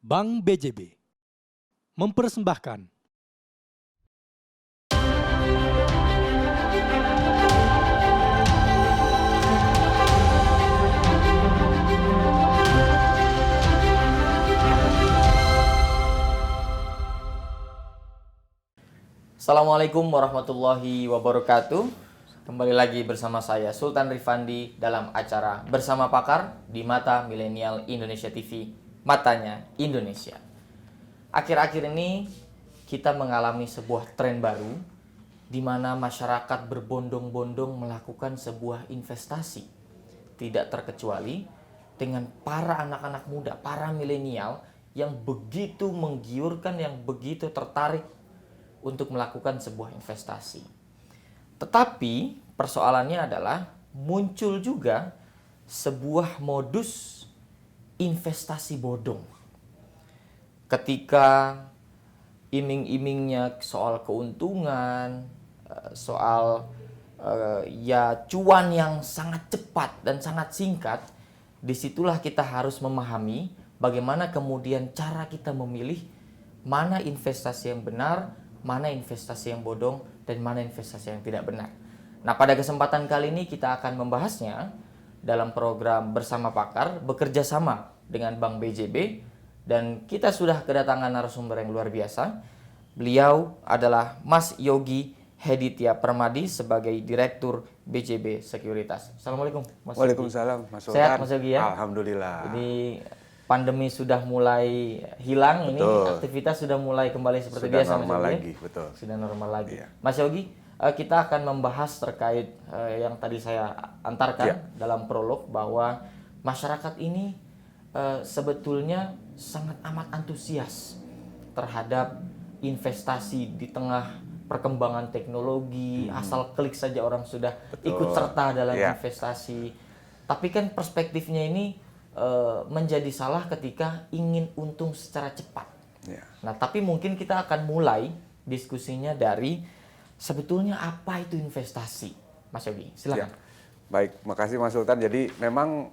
Bank BJB mempersembahkan Assalamualaikum warahmatullahi wabarakatuh. Kembali lagi bersama saya Sultan Rifandi dalam acara Bersama Pakar di Mata Milenial Indonesia TV, Matanya Indonesia. Akhir-akhir ini kita mengalami sebuah tren baru di mana masyarakat berbondong-bondong melakukan sebuah investasi. Tidak terkecuali dengan para anak-anak muda, para milenial yang begitu menggiurkan, yang begitu tertarik untuk melakukan sebuah investasi. Tetapi persoalannya adalah muncul juga sebuah modus investasi bodong. Ketika iming-imingnya soal keuntungan, soal cuan yang sangat cepat dan sangat singkat, disitulah kita harus memahami bagaimana kemudian cara kita memilih mana investasi yang benar, mana investasi yang bodong, dan mana investasi yang tidak benar. Nah, pada kesempatan kali ini kita akan membahasnya dalam program Bersama Pakar, bekerja sama dengan Bank BJB, dan kita sudah kedatangan narasumber yang luar biasa. Beliau adalah Mas Yogi Heditya Permadi sebagai Direktur BJB Sekuritas. Assalamualaikum, Mas Yogi. Waalaikumsalam, Mas Sultan. Sehat, Mas Yogi ya? Alhamdulillah. Ini pandemi sudah mulai hilang, Betul. ini aktivitas sudah mulai kembali seperti Sudah biasa, normal Mas Yogi. lagi, betul. Sudah normal lagi. Iya. Mas Yogi, kita akan membahas terkait yang tadi saya antarkan Iya. dalam prolog bahwa masyarakat ini sebetulnya sangat amat antusias terhadap investasi di tengah perkembangan teknologi, asal klik saja orang sudah Betul. ikut serta dalam Iya. investasi. Tapi kan perspektifnya ini menjadi salah ketika ingin untung secara cepat. Ya. Nah, tapi mungkin kita akan mulai diskusinya dari sebetulnya apa itu investasi, Mas Yogi. Silakan. Ya. Baik, makasih Mas Sultan. Jadi memang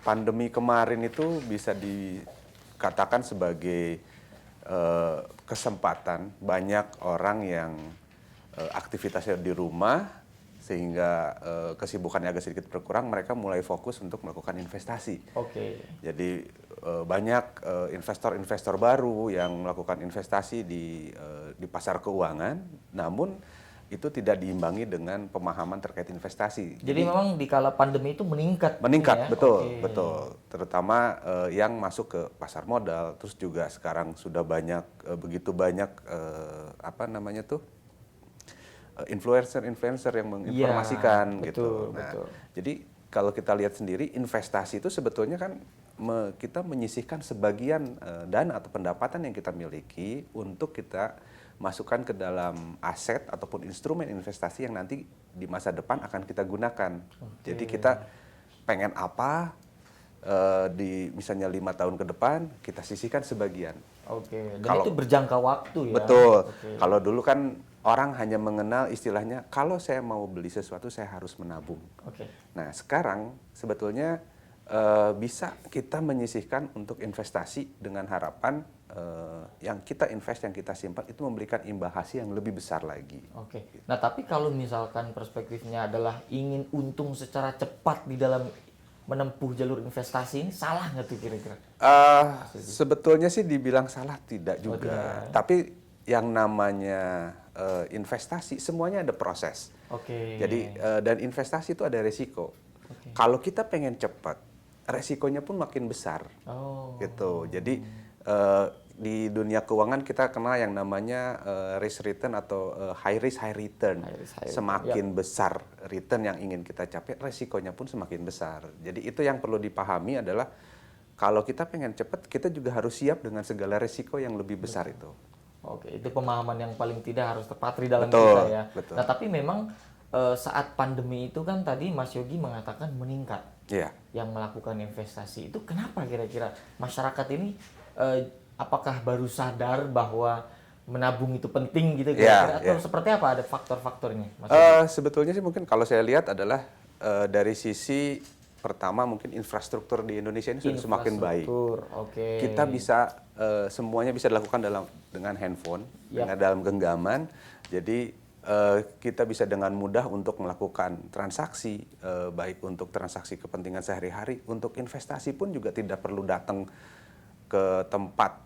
pandemi kemarin itu bisa dikatakan sebagai kesempatan banyak orang yang aktivitasnya di rumah, sehingga kesibukannya agak sedikit berkurang, mereka mulai fokus untuk melakukan investasi. Oke. Jadi banyak investor-investor baru yang melakukan investasi di pasar keuangan, namun itu tidak diimbangi dengan pemahaman terkait investasi. Jadi memang di kala pandemi itu meningkat. Meningkat, ya? betul, Oke. betul. Terutama yang masuk ke pasar modal, terus juga sekarang sudah banyak begitu banyak influencer-influencer yang menginformasikan Iya, gitu. betul, Nah, betul. jadi kalau kita lihat sendiri investasi itu sebetulnya kan kita menyisihkan sebagian dana atau pendapatan yang kita miliki untuk kita masukkan ke dalam aset ataupun instrumen investasi yang nanti di masa depan akan kita gunakan. Jadi kita pengen apa di misalnya 5 tahun ke depan, kita sisihkan sebagian. Oke. Dan Kalau- itu berjangka waktu ya. Betul. Oke. Kalau dulu kan orang hanya mengenal istilahnya, kalau saya mau beli sesuatu saya harus menabung. Oke. Nah, sekarang sebetulnya bisa kita menyisihkan untuk investasi dengan harapan yang kita invest, yang kita simpan itu memberikan imbal hasil yang lebih besar lagi. Oke. Nah, tapi kalau misalkan perspektifnya adalah ingin untung secara cepat di dalam menempuh jalur investasi, ini salah nggak tuh kira-kira? Sebetulnya sih dibilang salah tidak Oh, juga. tidak. Tapi yang namanya investasi semuanya ada proses. Oke. Jadi dan investasi itu ada resiko. Oke. Kalau kita pengen cepat, resikonya pun makin besar. Oh. Gitu. Jadi di dunia keuangan kita kenal yang namanya risk return atau high risk high return. High risk, high return, Semakin besar return yang ingin kita capai, resikonya pun semakin besar. Jadi itu yang perlu dipahami adalah kalau kita pengen cepat, kita juga harus siap dengan segala resiko yang lebih besar itu. Oke, itu pemahaman yang paling tidak harus terpatri dalam Betul, kita ya. betul. Nah, tapi memang saat pandemi itu kan tadi Mas Yogi mengatakan meningkat Iya. yang melakukan investasi. Itu kenapa kira-kira masyarakat ini apakah baru sadar bahwa menabung itu penting gitu kira-kira atau seperti apa, ada faktor-faktornya, Mas Yogi? Sebetulnya sih mungkin kalau saya lihat adalah dari sisi pertama mungkin infrastruktur di Indonesia ini sudah semakin baik. Oke. Kita bisa semuanya bisa dilakukan dengan handphone, dengan dalam genggaman. Jadi kita bisa dengan mudah untuk melakukan transaksi, baik untuk transaksi kepentingan sehari-hari, untuk investasi pun juga tidak perlu datang ke tempat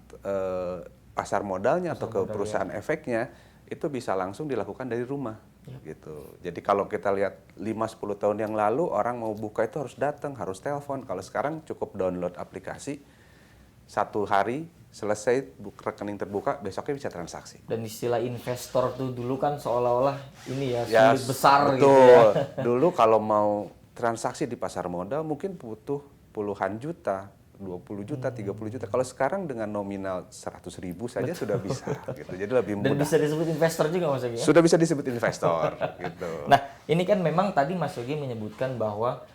pasar modalnya atau ke perusahaan efeknya, itu bisa langsung dilakukan dari rumah. Gitu. Jadi kalau kita lihat 5-10 tahun yang lalu orang mau buka itu harus datang, harus telepon. Kalau sekarang cukup download aplikasi, 1 hari selesai rekening terbuka, besoknya bisa transaksi. Dan istilah investor tuh dulu kan seolah-olah ini ya sulit besar betul. gitu ya. Dulu kalau mau transaksi di pasar modal mungkin butuh puluhan juta, 20 juta, 30 juta. Kalau sekarang dengan nominal 100.000 saja sudah bisa gitu. Jadi lebih mudah. Dan bisa disebut investor juga Mas Yogi ya? Sudah bisa disebut investor gitu. Nah, ini kan memang tadi Mas Yogi menyebutkan bahwa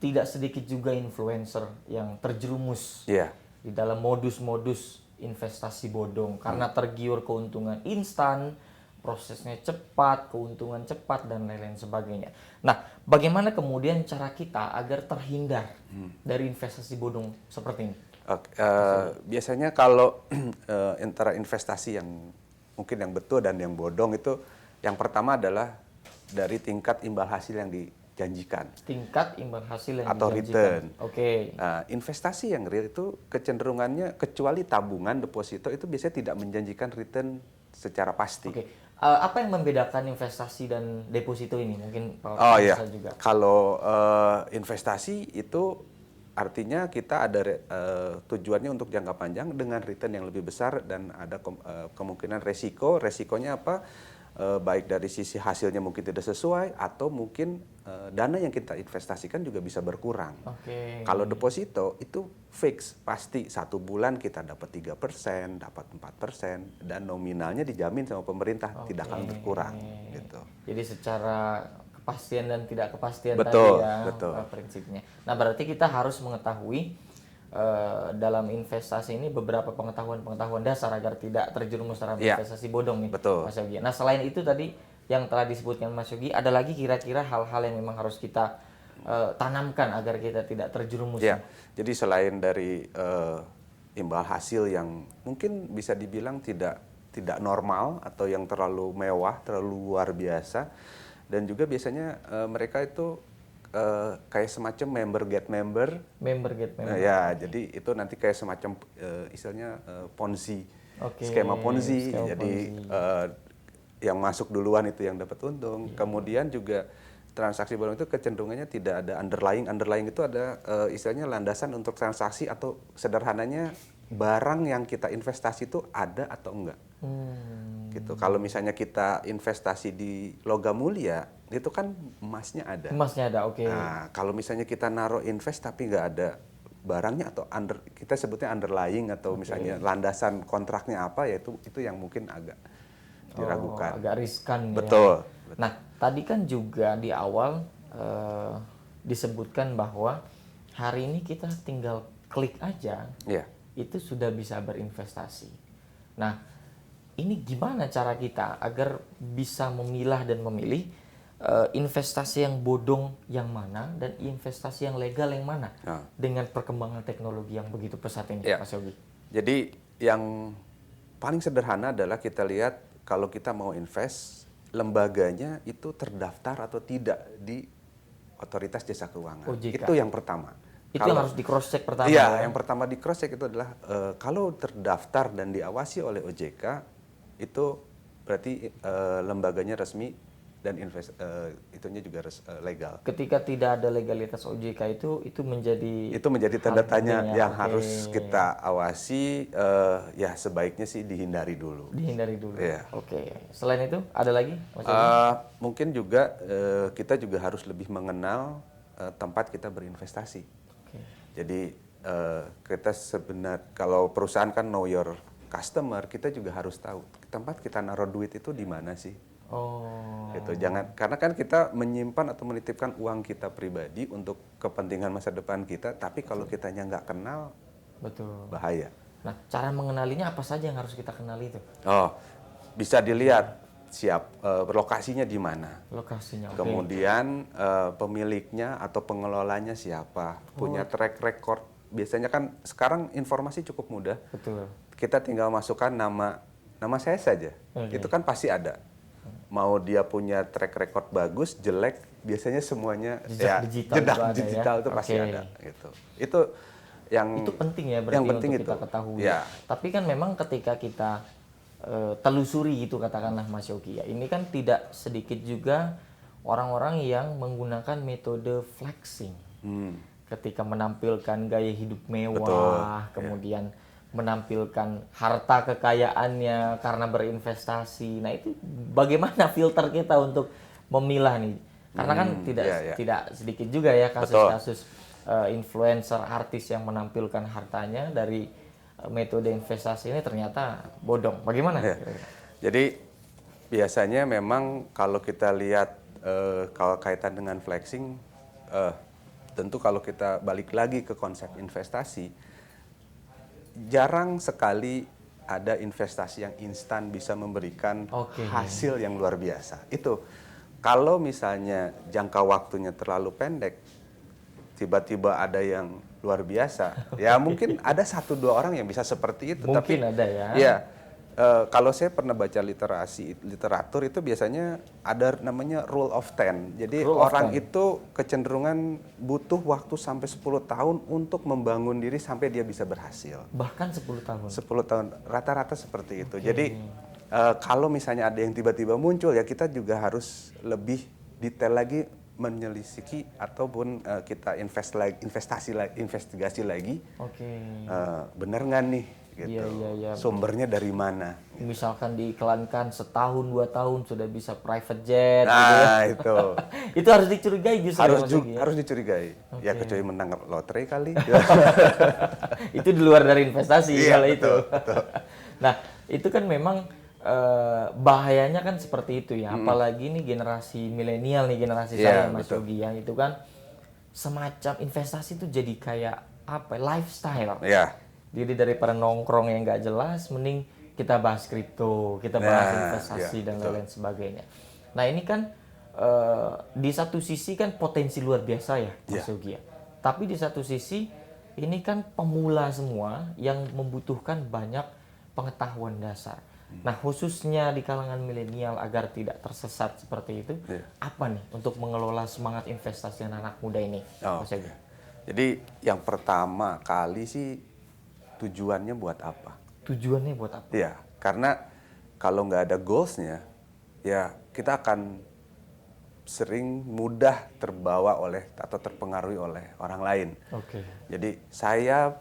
tidak sedikit juga influencer yang terjerumus di dalam modus-modus investasi bodong karena tergiur keuntungan instan, prosesnya cepat, keuntungan cepat, dan lain-lain sebagainya. Nah, bagaimana kemudian cara kita agar terhindar dari investasi bodong seperti ini? Biasanya kalau antara investasi yang mungkin yang betul dan yang bodong itu, yang pertama adalah dari tingkat imbal hasil yang dijanjikan. Tingkat imbal hasil yang atau dijanjikan. return. Oke. Nah, investasi yang real itu kecenderungannya, kecuali tabungan, deposito, itu biasanya tidak menjanjikan return secara pasti. Oke. Apa yang membedakan investasi dan deposito ini? Mungkin Pak bisa juga. Kalau investasi itu artinya kita ada tujuannya untuk jangka panjang dengan return yang lebih besar dan ada kemungkinan resiko. Resikonya apa? Baik dari sisi hasilnya mungkin tidak sesuai atau mungkin dana yang kita investasikan juga bisa berkurang. Kalau deposito itu fix, pasti 1 bulan kita dapat 3%, dapat 4%, dan nominalnya dijamin sama pemerintah tidak akan berkurang. Gitu. Jadi secara kepastian dan tidak kepastian betul, tadi ya betul. Prinsipnya. Nah berarti kita harus mengetahui dalam investasi ini beberapa pengetahuan dasar agar tidak terjerumus dalam investasi bodong nih, betul. Mas Yogi. Nah selain itu tadi yang telah disebutkan Mas Yogi, ada lagi kira-kira hal-hal yang memang harus kita tanamkan agar kita tidak terjerumus? Jadi selain dari imbal hasil yang mungkin bisa dibilang tidak normal atau yang terlalu mewah, terlalu luar biasa, dan juga biasanya mereka itu kayak semacam member get member. Jadi itu nanti kayak semacam istilahnya Ponzi, skema Ponzi. Jadi yang masuk duluan itu yang dapat untung. Kemudian juga transaksi bodong itu kecenderungannya tidak ada underlying itu ada istilahnya landasan untuk transaksi atau sederhananya barang yang kita investasi itu ada atau enggak. Gitu. Kalau misalnya kita investasi di logam mulia, itu kan emasnya ada. Nah, kalau misalnya kita naruh invest tapi nggak ada barangnya atau kita sebutnya underlying atau misalnya landasan kontraknya apa, ya itu yang mungkin agak diragukan. Agak riskan. Betul. Nah, tadi kan juga di awal disebutkan bahwa hari ini kita tinggal klik aja, itu sudah bisa berinvestasi. Nah, ini gimana cara kita agar bisa memilah dan memilih investasi yang bodong yang mana dan investasi yang legal yang mana dengan perkembangan teknologi yang begitu pesat ini, Mas Yogi? Jadi yang paling sederhana adalah kita lihat kalau kita mau invest, lembaganya itu terdaftar atau tidak di Otoritas Jasa Keuangan. OJK. Itu yang pertama. Itu yang harus di cross check pertama. Yang pertama di cross check itu adalah kalau terdaftar dan diawasi oleh OJK, itu berarti lembaganya resmi dan itunya juga legal. Ketika tidak ada legalitas OJK itu menjadi tanda tanya yang harus kita awasi. Sebaiknya sih dihindari dulu. Oke. Selain itu ada lagi? Mungkin juga kita juga harus lebih mengenal tempat kita berinvestasi. Jadi kita sebenarnya kalau perusahaan kan know your customer, kita juga harus tahu tempat kita naruh duit itu di mana sih. Gitu. Karena kan kita menyimpan atau menitipkan uang kita pribadi untuk kepentingan masa depan kita, tapi kalau kitanya nggak kenal, bahaya. Nah, cara mengenalinya apa saja yang harus kita kenali itu? Bisa dilihat lokasinya di mana. Lokasinya. Oke. Kemudian pemiliknya atau pengelolanya siapa, punya track record. Biasanya kan sekarang informasi cukup mudah. Betul. Kita tinggal masukkan nama saya saja. Oke. Itu kan pasti ada. Mau dia punya track record bagus, jelek, biasanya semuanya Jejak digital jejak itu ada digital ya? itu pasti Oke. ada gitu. Itu yang Itu penting ya berarti yang penting untuk kita itu. ketahui. Ya. Tapi kan memang ketika kita telusuri gitu katakanlah Mas Yogi ya, ini kan tidak sedikit juga orang-orang yang menggunakan metode flexing. Ketika menampilkan gaya hidup mewah, kemudian menampilkan harta kekayaannya karena berinvestasi. Nah, itu bagaimana filter kita untuk memilah nih? Karena kan tidak sedikit juga ya kasus-kasus influencer artis yang menampilkan hartanya dari metode investasi ini ternyata bodong. Bagaimana? Ya. Jadi biasanya memang kalau kita lihat kalau kaitan dengan flexing, tentu kalau kita balik lagi ke konsep investasi, jarang sekali ada investasi yang instan bisa memberikan hasil yang luar biasa. Itu kalau misalnya jangka waktunya terlalu pendek, tiba-tiba ada yang luar biasa, ya mungkin ada 1-2 orang yang bisa seperti itu. Mungkin tapi, ada ya. Ya, kalau saya pernah baca literatur itu biasanya ada namanya rule of 10. Jadi orang itu kecenderungan butuh waktu sampai 10 tahun untuk membangun diri sampai dia bisa berhasil. Bahkan 10 tahun. 10 tahun, rata-rata seperti itu. Jadi kalau misalnya ada yang tiba-tiba muncul, ya kita juga harus lebih detail lagi menyelisiki ataupun kita investigasi lagi. Bener nggak nih? Gitu. Iya. Sumbernya dari mana? Misalkan diiklankan setahun 2 tahun sudah bisa private jet. Nah gitu ya. itu. Itu harus dicurigai justru. Harus dicurigai. Ya kecuali menang lotre kali. Itu di luar dari investasi kalau itu. Betul. Nah itu kan memang bahayanya kan seperti itu ya. Apalagi nih generasi milenial nih, generasi saya Mas Yogi yang itu kan semacam investasi itu jadi kayak apa? Lifestyle. Iya. Jadi daripada nongkrong yang nggak jelas, mending kita bahas kripto, kita bahas investasi dan lain-lain sebagainya. Nah ini kan di satu sisi kan potensi luar biasa ya Mas Yogi ya. Tapi di satu sisi ini kan pemula semua yang membutuhkan banyak pengetahuan dasar. Nah khususnya di kalangan milenial agar tidak tersesat seperti itu, apa nih untuk mengelola semangat investasi anak muda ini Mas Yogi? Jadi yang pertama kali sih tujuannya buat apa? Tujuannya buat apa? Iya, karena kalau nggak ada goalsnya, ya kita akan sering mudah terbawa oleh atau terpengaruhi oleh orang lain. Jadi saya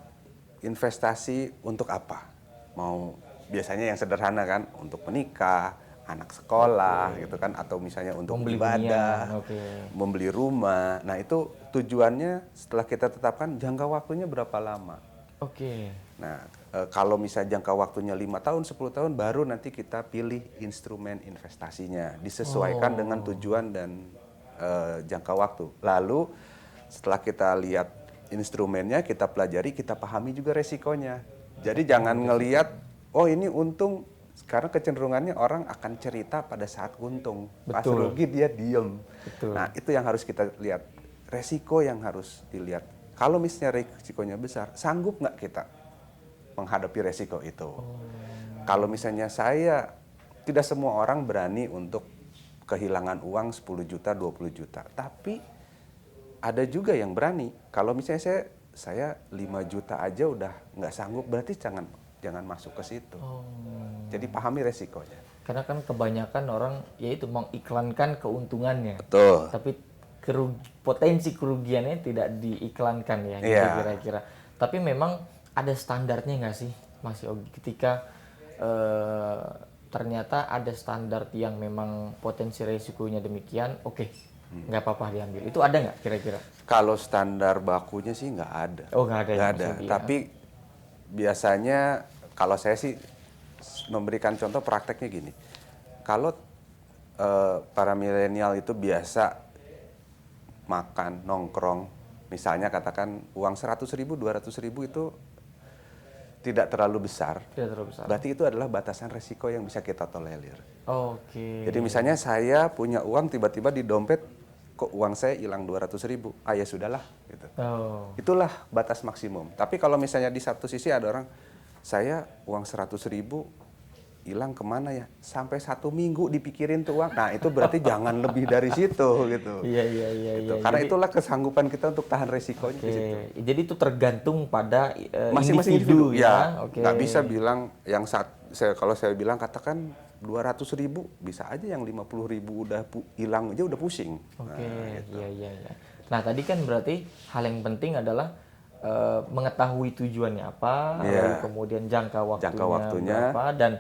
investasi untuk apa? Mau biasanya yang sederhana kan, untuk menikah, anak sekolah gitu kan, atau misalnya untuk membeli ibadah, membeli rumah. Nah itu tujuannya setelah kita tetapkan jangka waktunya berapa lama. Nah, kalau misalnya jangka waktunya 5 tahun, 10 tahun, baru nanti kita pilih instrumen investasinya, disesuaikan dengan tujuan dan jangka waktu. Lalu setelah kita lihat instrumennya, kita pelajari, kita pahami juga resikonya. Jadi jangan ngelihat, oh ini untung, karena kecenderungannya orang akan cerita pada saat untung. Pas rugi dia diem. Nah, itu yang harus kita lihat. Resiko yang harus dilihat. Kalau misalnya resikonya besar, sanggup nggak kita menghadapi resiko itu? Kalau misalnya tidak semua orang berani untuk kehilangan uang 10 juta, 20 juta. Tapi ada juga yang berani. Kalau misalnya saya 5 juta aja udah nggak sanggup, berarti jangan masuk ke situ. Jadi pahami resikonya. Karena kan kebanyakan orang yaitu mengiklankan keuntungannya. Betul. Tapi potensi kerugiannya tidak diiklankan ya, gitu kira-kira. Tapi memang ada standarnya nggak sih, Mas Yogi? Ketika ternyata ada standar yang memang potensi resikonya demikian, nggak apa-apa diambil. Itu ada nggak kira-kira? Kalau standar bakunya sih nggak ada. Nggak ada. Nggak ada. Tapi biasanya kalau saya sih memberikan contoh prakteknya gini. Kalau para milenial itu biasa makan, nongkrong, misalnya katakan uang 100.000, 200.000 itu tidak terlalu besar, Tidak terlalu besar. berarti itu adalah batasan resiko yang bisa kita tolerir. Oke. Jadi misalnya saya punya uang, tiba-tiba di dompet, kok uang saya hilang 200.000, ya sudahlah. Gitu. Oh. Itulah batas maksimum. Tapi kalau misalnya di satu sisi ada orang, saya uang 100.000 hilang kemana ya? Sampai 1 minggu dipikirin tuh uang. Nah itu berarti jangan lebih dari situ gitu. Iya. Gitu. Karena itulah kesanggupan kita untuk tahan resikonya di situ. Jadi itu tergantung pada Masing-masing individu ya. ya. Nggak bisa bilang yang kalau saya bilang katakan 200.000, bisa aja yang 50.000 udah hilang aja udah pusing. Oke, Nah, gitu. iya. Nah tadi kan berarti hal yang penting adalah mengetahui tujuannya apa, lalu kemudian jangka waktunya berapa, dan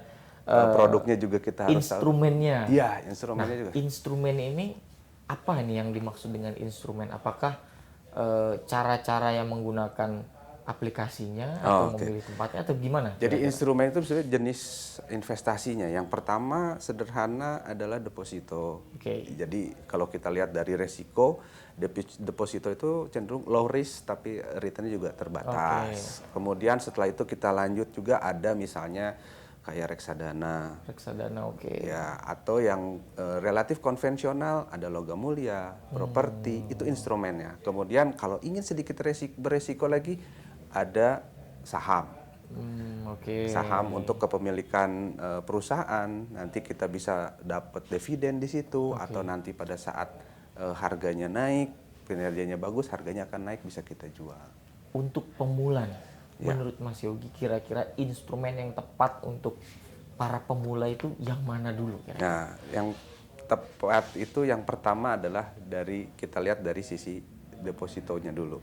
produknya juga kita harus instrumennya. Iya, instrumennya juga. Instrumen ini apa ini yang dimaksud dengan instrumen? Apakah cara-cara yang menggunakan aplikasinya atau memilih tempatnya atau gimana? Jadi instrumen itu sebenarnya jenis investasinya. Yang pertama sederhana adalah deposito. Jadi kalau kita lihat dari resiko, deposito itu cenderung low risk tapi returnnya juga terbatas. Kemudian setelah itu kita lanjut juga ada misalnya kayak reksadana. Ya, atau yang relatif konvensional ada logam mulia, properti, itu instrumennya. Kemudian kalau ingin sedikit beresiko lagi ada saham. Saham untuk kepemilikan perusahaan, nanti kita bisa dapat dividen di situ, atau nanti pada saat harganya naik, kinerjanya bagus, harganya akan naik, bisa kita jual. Untuk pemula, menurut Mas Yogi, kira-kira instrumen yang tepat untuk para pemula itu yang mana dulu? Nah, yang tepat itu yang pertama adalah kita lihat dari sisi depositonya dulu.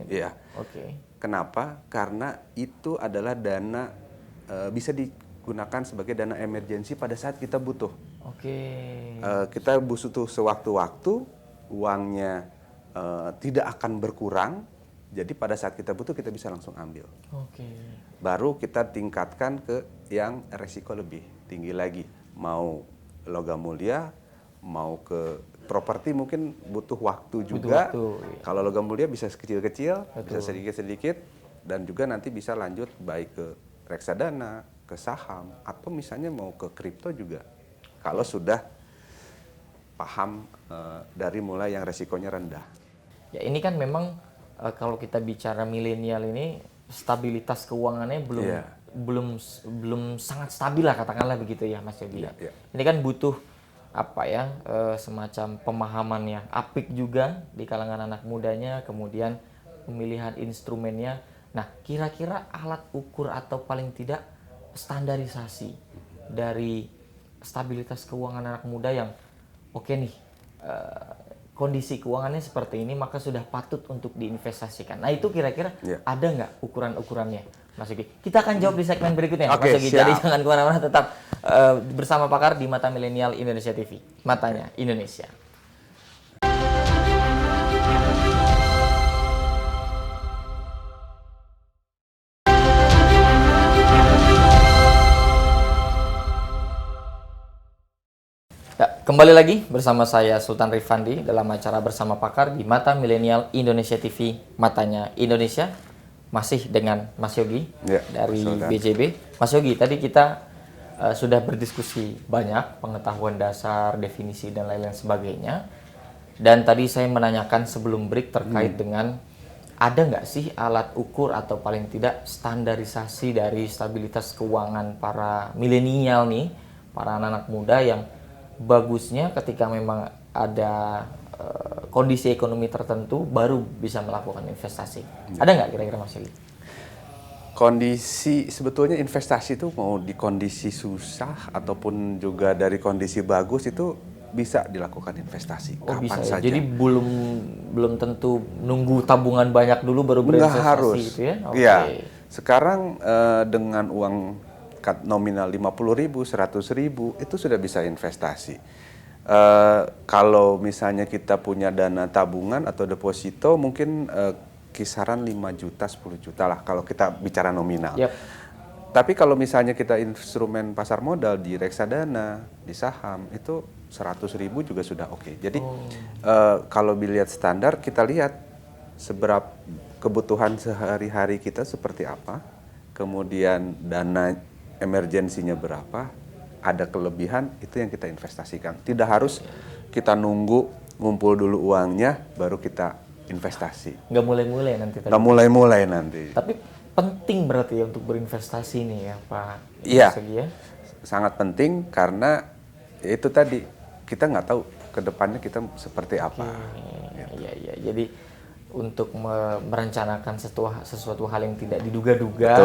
Iya. Kenapa? Karena itu adalah dana bisa digunakan sebagai dana emergensi pada saat kita butuh. Kita butuh sewaktu-waktu, uangnya tidak akan berkurang. Jadi pada saat kita butuh kita bisa langsung ambil. Baru kita tingkatkan ke yang resiko lebih tinggi lagi. Mau logam mulia, mau ke properti mungkin butuh waktu juga. Kalau logam mulia bisa kecil-kecil, bisa sedikit-sedikit, dan juga nanti bisa lanjut baik ke reksadana, ke saham, atau misalnya mau ke kripto juga. Kalau sudah paham dari mulai yang resikonya rendah. Ya ini kan memang kalau kita bicara milenial ini stabilitas keuangannya belum sangat stabil lah, katakanlah begitu ya Mas Yogi. Ini kan butuh semacam pemahaman yang apik juga di kalangan anak mudanya, kemudian pemilihan instrumennya. Nah, kira-kira alat ukur atau paling tidak standarisasi dari stabilitas keuangan anak muda yang kondisi keuangannya seperti ini, maka sudah patut untuk diinvestasikan. Nah, itu kira-kira ada nggak ukuran-ukurannya, Mas Yogi? Kita akan jawab di segmen berikutnya, Mas Yogi. Jadi jangan kemana-mana, tetap bersama pakar di Mata Milenial Indonesia TV. Matanya Indonesia. Kembali lagi bersama saya Sultan Rifandi dalam acara Bersama Pakar di Mata Milenial Indonesia TV, Matanya Indonesia. Masih dengan Mas Yogi dari BJB. Mas Yogi, tadi kita sudah berdiskusi banyak pengetahuan dasar, definisi, dan lain-lain sebagainya. Dan tadi saya menanyakan sebelum break terkait dengan ada nggak sih alat ukur atau paling tidak standarisasi dari stabilitas keuangan para milenial nih, para anak-anak muda yang bagusnya ketika memang ada kondisi ekonomi tertentu baru bisa melakukan investasi. Ada nggak kira-kira Mas Yogi? Kondisi, sebetulnya investasi itu mau di kondisi susah ataupun juga dari kondisi bagus itu bisa dilakukan investasi. Kapan bisa saja. Jadi belum tentu nunggu tabungan banyak dulu baru berinvestasi. Nggak harus. Gitu ya? Iya. Sekarang dengan uang nominal 50.000, 100.000 itu sudah bisa investasi. Kalau misalnya kita punya dana tabungan atau deposito mungkin kisaran 5 juta, 10 juta lah kalau kita bicara nominal. Tapi kalau misalnya kita instrumen pasar modal di reksadana, di saham itu 100.000 juga sudah oke. Jadi kalau dilihat standar, kita lihat seberapa kebutuhan sehari-hari kita seperti apa. kemudian dana emergensinya berapa, ada kelebihan, itu yang kita investasikan. Tidak harus kita nunggu ngumpul dulu uangnya baru kita investasi. Nggak mulai-mulai nanti tadi. Nggak mulai-mulai nanti. Tapi penting berarti ya untuk berinvestasi nih ya Pak. Iya, Segi ya. sangat penting karena ya itu tadi kita nggak tahu ke depannya kita seperti apa. Iya, iya. Jadi untuk merencanakan sesuatu hal yang tidak diduga-duga,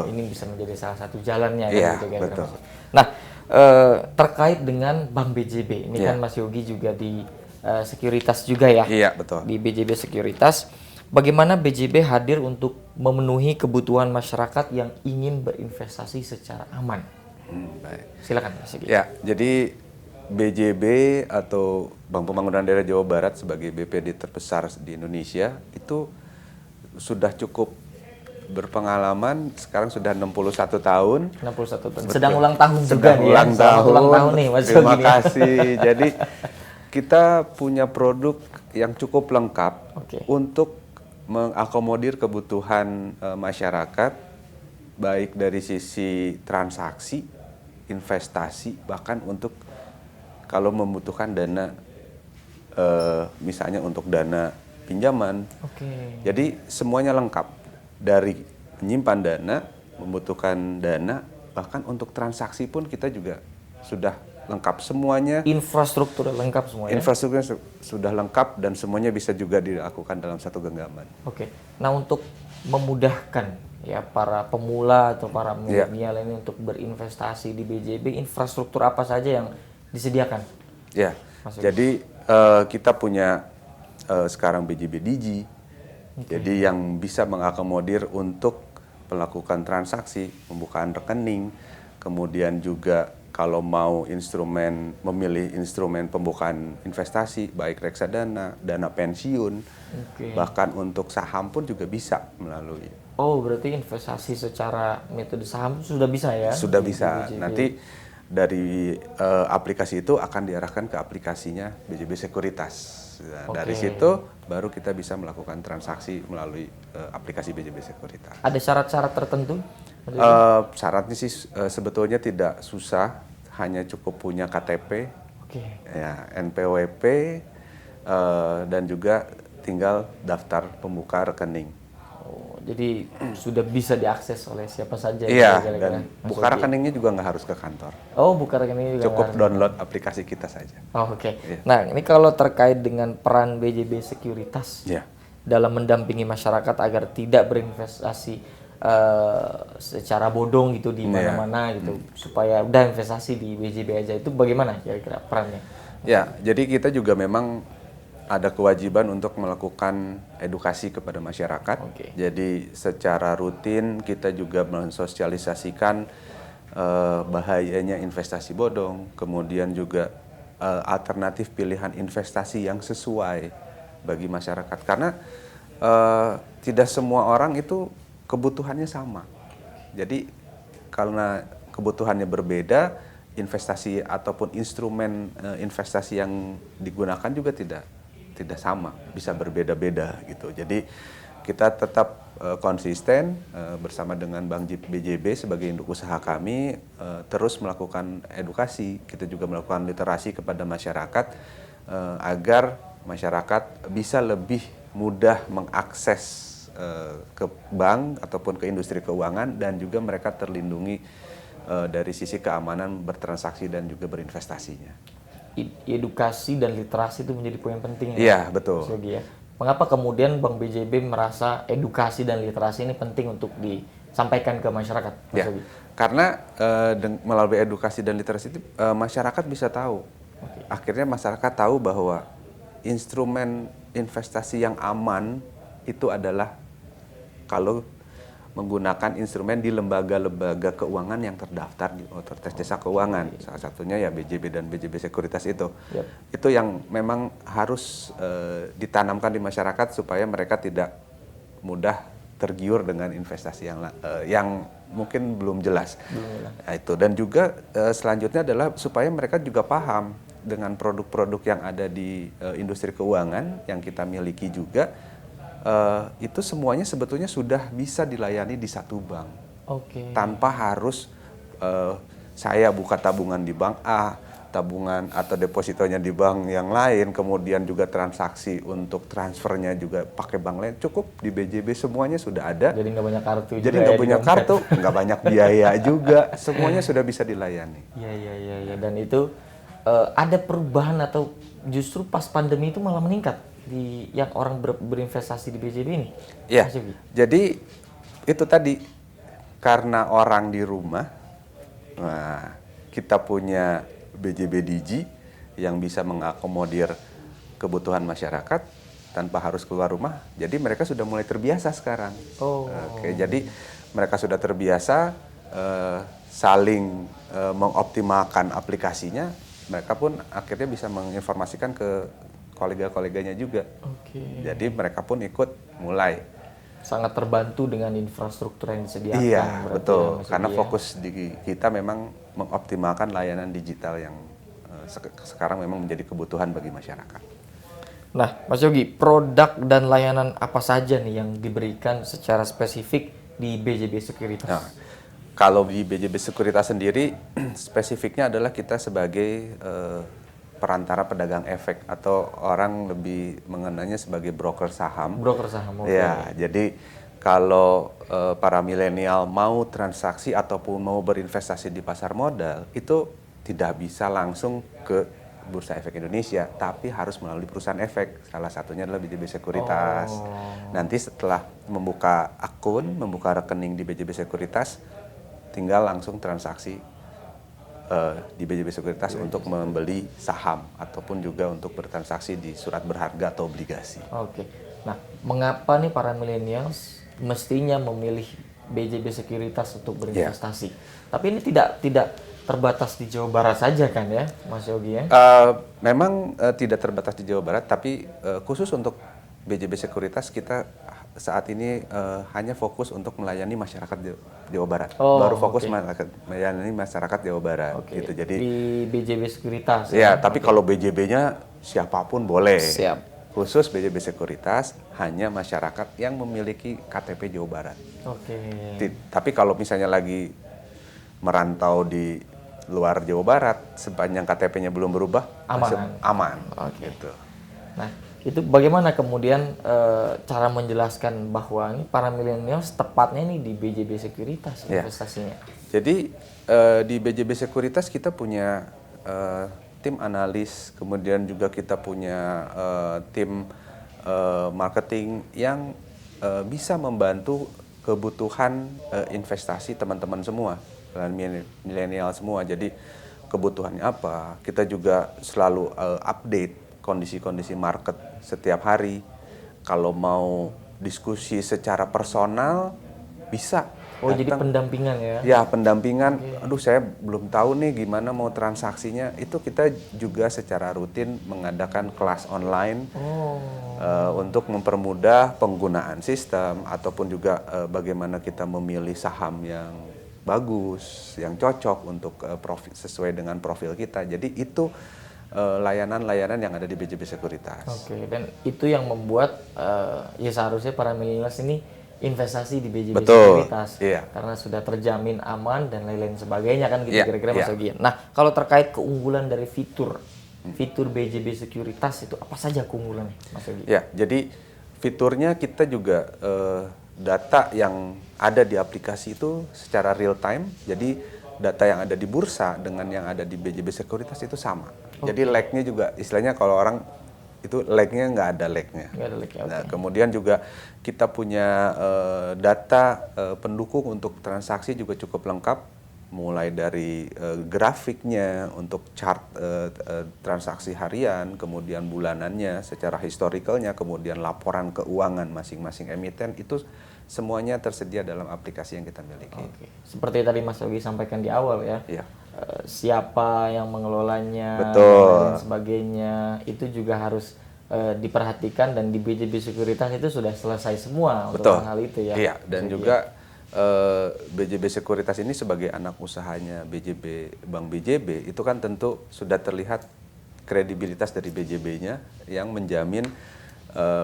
ini bisa menjadi salah satu jalannya. Iya, kan, gitu, betul. Nah, terkait dengan Bank BJB, ini Iya. kan Mas Yogi juga di sekuritas juga ya. Iya, betul. Di BJB Sekuritas, bagaimana BJB hadir untuk memenuhi kebutuhan masyarakat yang ingin berinvestasi secara aman? Baik. Silakan Mas Yogi. Ya, jadi BJB atau Bank Pembangunan Daerah Jawa Barat sebagai BPD terbesar di Indonesia itu sudah cukup berpengalaman, sekarang sudah 61 tahun. 61 tahun. Sedang ulang tahun juga Sedang nih ulang ya. Selamat tahun. ulang tahun nih Mas Terima Yogi nih. kasih. Jadi kita punya produk yang cukup lengkap Oke. untuk mengakomodir kebutuhan masyarakat, baik dari sisi transaksi, investasi, bahkan untuk kalau membutuhkan dana, misalnya untuk dana pinjaman. Oke. Jadi semuanya lengkap, dari menyimpan dana, membutuhkan dana, bahkan untuk transaksi pun kita juga sudah lengkap semuanya. Infrastruktur lengkap semua ya. Infrastrukturnya sudah lengkap dan semuanya bisa juga dilakukan dalam satu genggaman. Oke. Nah, untuk memudahkan ya para pemula atau para milenial ini untuk berinvestasi di BJB, infrastruktur apa saja yang disediakan? Ya, Mas Yogi. jadi kita punya sekarang BJB Digi, jadi yang bisa mengakomodir untuk melakukan transaksi, pembukaan rekening, kemudian juga kalau mau memilih instrumen pembukaan investasi, baik reksadana, dana pensiun, bahkan untuk saham pun juga bisa melalui. Oh, berarti investasi secara metode saham sudah bisa ya? Sudah di bisa. BJB. Nanti dari aplikasi itu akan diarahkan ke aplikasinya BJB Sekuritas. Nah, dari situ baru kita bisa melakukan transaksi melalui aplikasi BJB Sekuritas. Ada syarat-syarat tertentu? Syaratnya sih sebetulnya tidak susah, hanya cukup punya KTP, ya, NPWP, dan juga tinggal daftar pembuka rekening. Oh, jadi sudah bisa diakses oleh siapa saja. Iya, ya, dan buka rekeningnya juga nggak harus ke kantor. Oh, buka rekening juga. Cukup download aplikasi kita saja. Oh, oke. Nah, ini kalau terkait dengan peran BJB Sekuritas dalam mendampingi masyarakat agar tidak berinvestasi secara bodong gitu di mana-mana gitu, supaya udah investasi di BJB aja, itu bagaimana kira-kira perannya? Ya, jadi kita juga memang ada kewajiban untuk melakukan edukasi kepada masyarakat. Jadi secara rutin kita juga mensosialisasikan bahayanya investasi bodong, kemudian juga alternatif pilihan investasi yang sesuai bagi masyarakat. Karena tidak semua orang itu kebutuhannya sama. Jadi karena kebutuhannya berbeda, investasi ataupun instrumen investasi yang digunakan juga tidak sama, bisa berbeda-beda gitu. Jadi kita tetap konsisten bersama dengan Bank BJB sebagai induk usaha kami terus melakukan edukasi. Kita juga melakukan literasi kepada masyarakat agar masyarakat bisa lebih mudah mengakses ke bank ataupun ke industri keuangan, dan juga mereka terlindungi dari sisi keamanan bertransaksi dan juga berinvestasinya. Edukasi dan literasi itu menjadi poin penting ya. Iya, betul. Ya. Mengapa kemudian Bank BJB merasa edukasi dan literasi ini penting untuk disampaikan ke masyarakat? Ya, karena melalui edukasi dan literasi itu masyarakat bisa tahu. Akhirnya masyarakat tahu bahwa instrumen investasi yang aman itu adalah kalau menggunakan instrumen di lembaga-lembaga keuangan yang terdaftar di Otoritas Jasa Keuangan. Salah satunya ya BJB dan BJB Sekuritas itu. Itu yang memang harus ditanamkan di masyarakat supaya mereka tidak mudah tergiur dengan investasi yang mungkin belum jelas. Nah, itu. Dan juga selanjutnya adalah supaya mereka juga paham dengan produk-produk yang ada di industri keuangan yang kita miliki juga. Itu semuanya sebetulnya sudah bisa dilayani di satu bank. Oke. tanpa harus saya buka tabungan di bank A, tabungan atau depositonya di bank yang lain, kemudian juga transaksi untuk transfernya juga pakai bank lain, cukup di BJB semuanya sudah ada. Jadi nggak banyak kartu Jadi juga nggak ya di punya dompet. kartu, nggak banyak biaya juga, semuanya sudah bisa dilayani. Iya. Dan itu ada perubahan atau justru pas pandemi itu malah meningkat di yang orang berinvestasi di BJB ini? Ya, Mas Yogi? jadi itu tadi karena orang di rumah, nah, kita punya BJB Digi yang bisa mengakomodir kebutuhan masyarakat tanpa harus keluar rumah. Jadi mereka sudah mulai terbiasa sekarang. Oh. Oke, jadi mereka sudah terbiasa saling mengoptimalkan aplikasinya. Mereka pun akhirnya bisa menginformasikan ke kolega-koleganya juga. Oke. Jadi mereka pun ikut mulai. Sangat terbantu dengan infrastruktur yang disediakan. Iya, berarti betul. ya, Mas Karena Yogi ya. fokus di kita memang mengoptimalkan layanan digital yang sekarang memang menjadi kebutuhan bagi masyarakat. Nah, Mas Yogi, produk dan layanan apa saja nih yang diberikan secara spesifik di BJB Sekuritas? Nah, kalau di BJB Sekuritas sendiri, spesifiknya adalah kita sebagai perantara pedagang efek atau orang lebih mengenalnya sebagai broker saham. Broker saham. Oke. Ya, jadi kalau para milenial mau transaksi ataupun mau berinvestasi di pasar modal, itu tidak bisa langsung ke Bursa Efek Indonesia, tapi harus melalui perusahaan efek. Salah satunya adalah BJB Sekuritas. Nanti setelah membuka akun, membuka rekening di BJB Sekuritas, tinggal langsung transaksi di BJB Sekuritas untuk membeli saham ataupun juga untuk bertransaksi di surat berharga atau obligasi. Oke. Nah, mengapa nih para millennials mestinya memilih BJB Sekuritas untuk berinvestasi? Tapi ini tidak terbatas di Jawa Barat saja kan ya, Mas Yogi ya? Memang tidak terbatas di Jawa Barat, tapi khusus untuk BJB Sekuritas kita saat ini hanya fokus untuk melayani masyarakat Jawa Barat. Baru fokus melayani masyarakat Jawa Barat. Gitu. Jadi di BJB Sekuritas. ya, tapi kalau BJB-nya siapapun boleh. Siap. Khusus BJB Sekuritas hanya masyarakat yang memiliki KTP Jawa Barat. Oke. Tapi kalau misalnya lagi merantau di luar Jawa Barat, sepanjang KTP-nya belum berubah, aman. Oke. Gitu. Nah, itu bagaimana kemudian cara menjelaskan bahwa ini para millennials tepatnya nih di BJB Sekuritas investasinya? Jadi di BJB Sekuritas kita punya tim analis, kemudian juga kita punya tim marketing yang bisa membantu kebutuhan investasi teman-teman semua, milenial semua. Jadi kebutuhannya apa, kita juga selalu update kondisi-kondisi market setiap hari. Kalau mau diskusi secara personal bisa. Oh, jadi pendampingan ya? Ya, pendampingan. Aduh, saya belum tahu nih gimana mau transaksinya. Itu kita juga secara rutin mengadakan kelas online untuk mempermudah penggunaan sistem ataupun juga bagaimana kita memilih saham yang bagus, yang cocok untuk sesuai dengan profil kita. Jadi itu layanan-layanan yang ada di BJB Sekuritas. Oke, dan itu yang membuat ya seharusnya para milenials ini investasi di BJB Sekuritas. Iya. Karena sudah terjamin aman dan lain-lain sebagainya kan gitu kira-kira Mas Iya. Yogi. Nah, kalau terkait keunggulan dari fitur BJB Sekuritas itu apa saja keunggulannya Mas Yogi? Ya, jadi fiturnya kita juga data yang ada di aplikasi itu secara real time. Jadi data yang ada di bursa dengan yang ada di BJB Sekuritas itu sama. Jadi lag-nya juga, istilahnya kalau orang itu lag-nya nggak ada lag-nya. Nggak ada lag-nya, Nah, kemudian juga kita punya data pendukung untuk transaksi juga cukup lengkap, mulai dari grafiknya untuk chart transaksi harian, kemudian bulanannya, secara historicalnya, kemudian laporan keuangan masing-masing emiten, itu semuanya tersedia dalam aplikasi yang kita miliki. Oke. Seperti tadi Mas Yogi sampaikan di awal ya. Iya. Siapa yang mengelolanya dan sebagainya itu juga harus diperhatikan, dan di BJB Sekuritas itu sudah selesai semua untuk hal itu ya. Iya, dan juga BJB Sekuritas ini sebagai anak usahanya Bank BJB itu kan tentu sudah terlihat kredibilitas dari BJB-nya yang menjamin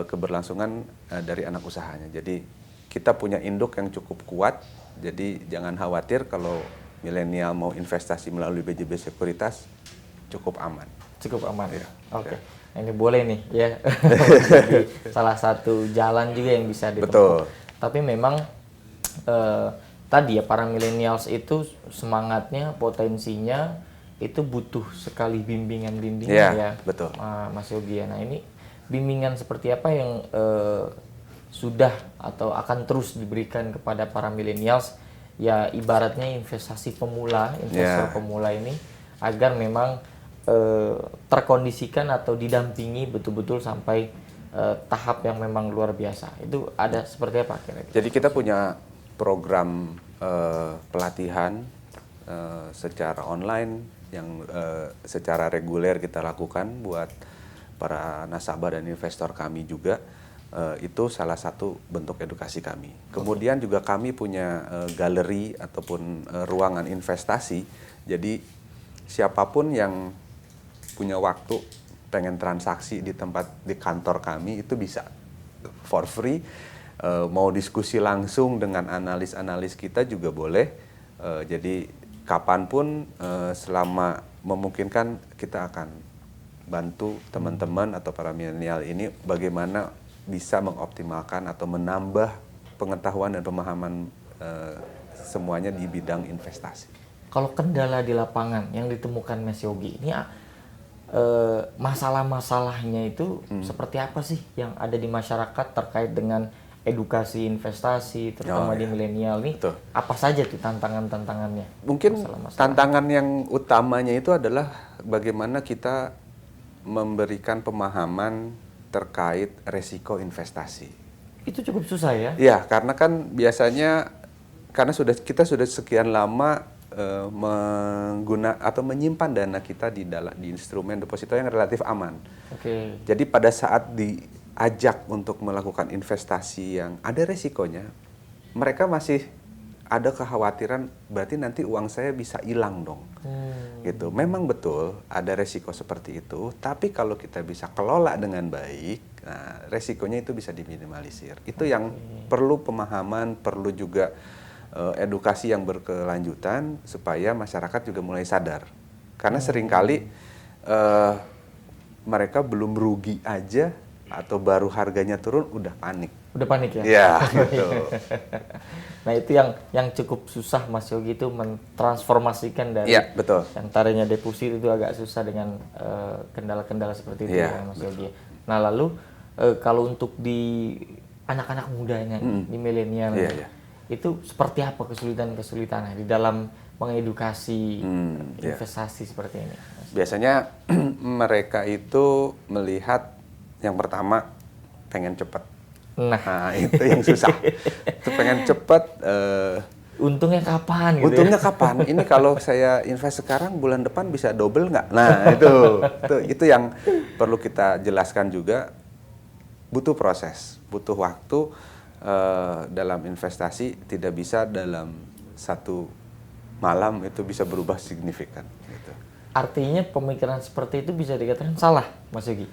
keberlangsungan dari anak usahanya. Jadi kita punya induk yang cukup kuat Jadi jangan khawatir kalau milenial mau investasi melalui BJB Sekuritas, cukup aman. Cukup aman. Ya. Oke. Nah, ini boleh nih ya. Jadi salah satu jalan juga yang bisa ditempuh. Betul. Tapi memang tadi ya para millennials itu semangatnya, potensinya itu butuh sekali bimbingan-bimbingan ya. Betul. Mas Yogi ya. Nah, ini bimbingan seperti apa yang sudah atau akan terus diberikan kepada para millennials ya, ibaratnya investasi pemula, investor pemula ini agar memang terkondisikan atau didampingi betul-betul sampai tahap yang memang luar biasa. Itu ada seperti apa kira-kira? Jadi kita punya program pelatihan secara online yang secara reguler kita lakukan buat para nasabah dan investor kami juga. Itu salah satu bentuk edukasi kami. Kemudian juga kami punya galeri ataupun ruangan investasi. Jadi siapapun yang punya waktu pengen transaksi di kantor kami itu bisa for free. Mau diskusi langsung dengan analis-analis kita juga boleh. Jadi kapanpun selama memungkinkan kita akan bantu teman-teman atau para milenial ini bagaimana bisa mengoptimalkan atau menambah pengetahuan dan pemahaman semuanya di bidang investasi. Kalau kendala di lapangan yang ditemukan Mas Yogi, ini masalah-masalahnya itu seperti apa sih yang ada di masyarakat terkait dengan edukasi investasi, terutama di milenial nih? Betul. Apa saja tuh tantangan-tantangannya? Mungkin tantangan yang utamanya itu adalah bagaimana kita memberikan pemahaman terkait resiko investasi. Itu cukup susah ya? Iya, karena kan biasanya karena kita sudah sekian lama menyimpan dana kita di instrumen deposito yang relatif aman. Oke. Jadi pada saat diajak untuk melakukan investasi yang ada resikonya, mereka masih ada kekhawatiran berarti nanti uang saya bisa hilang dong. Gitu. Memang betul ada resiko seperti itu, tapi kalau kita bisa kelola dengan baik, nah resikonya itu bisa diminimalisir. Itu yang perlu pemahaman, perlu juga edukasi yang berkelanjutan supaya masyarakat juga mulai sadar. Karena seringkali mereka belum rugi aja atau baru harganya turun udah panik. Udah panik ya? Iya, gitu. Nah, itu yang cukup susah Mas Yogi itu mentransformasikan dari betul. yang tadinya deposit itu agak susah dengan kendala-kendala seperti itu ya Mas Yogi. Nah, lalu kalau untuk di anak-anak mudanya di milenial itu seperti apa kesulitan-kesulitannya di dalam mengedukasi investasi seperti ini? Mas? Biasanya mereka itu melihat yang pertama pengen cepat. Nah, itu yang susah. Itu pengen cepat. Untungnya kapan? Gitu untungnya kapan? Ini kalau saya invest sekarang bulan depan bisa double nggak? Nah, itu yang perlu kita jelaskan juga. Butuh proses, butuh waktu dalam investasi. Tidak bisa dalam satu malam itu bisa berubah signifikan. Gitu. Artinya pemikiran seperti itu bisa dikatakan salah, Mas Yogi?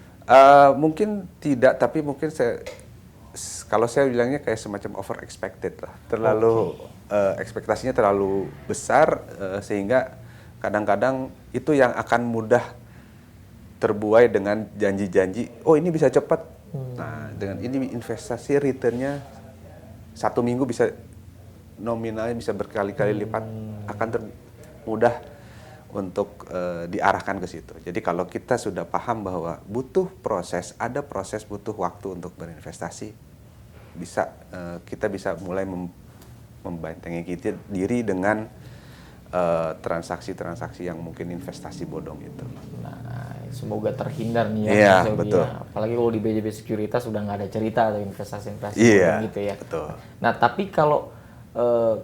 Mungkin tidak, tapi mungkin kalau saya bilangnya kayak semacam over expected lah, terlalu ekspektasinya terlalu besar sehingga kadang-kadang itu yang akan mudah terbuai dengan janji-janji. Oh, ini bisa cepat. Nah, dengan ini investasi returnnya 1 minggu bisa nominalnya bisa berkali-kali lipat, akan mudah untuk diarahkan ke situ. Jadi kalau kita sudah paham bahwa butuh proses, ada proses, butuh waktu untuk berinvestasi, kita bisa mulai membentengi diri dengan transaksi-transaksi yang mungkin investasi bodong itu. Nah, semoga terhindar nih ya. Iya, betul. Ya. Apalagi kalau di BJB Sekuritas sudah nggak ada cerita atau investasi-investasi bodong gitu ya. Betul. Nah, tapi kalau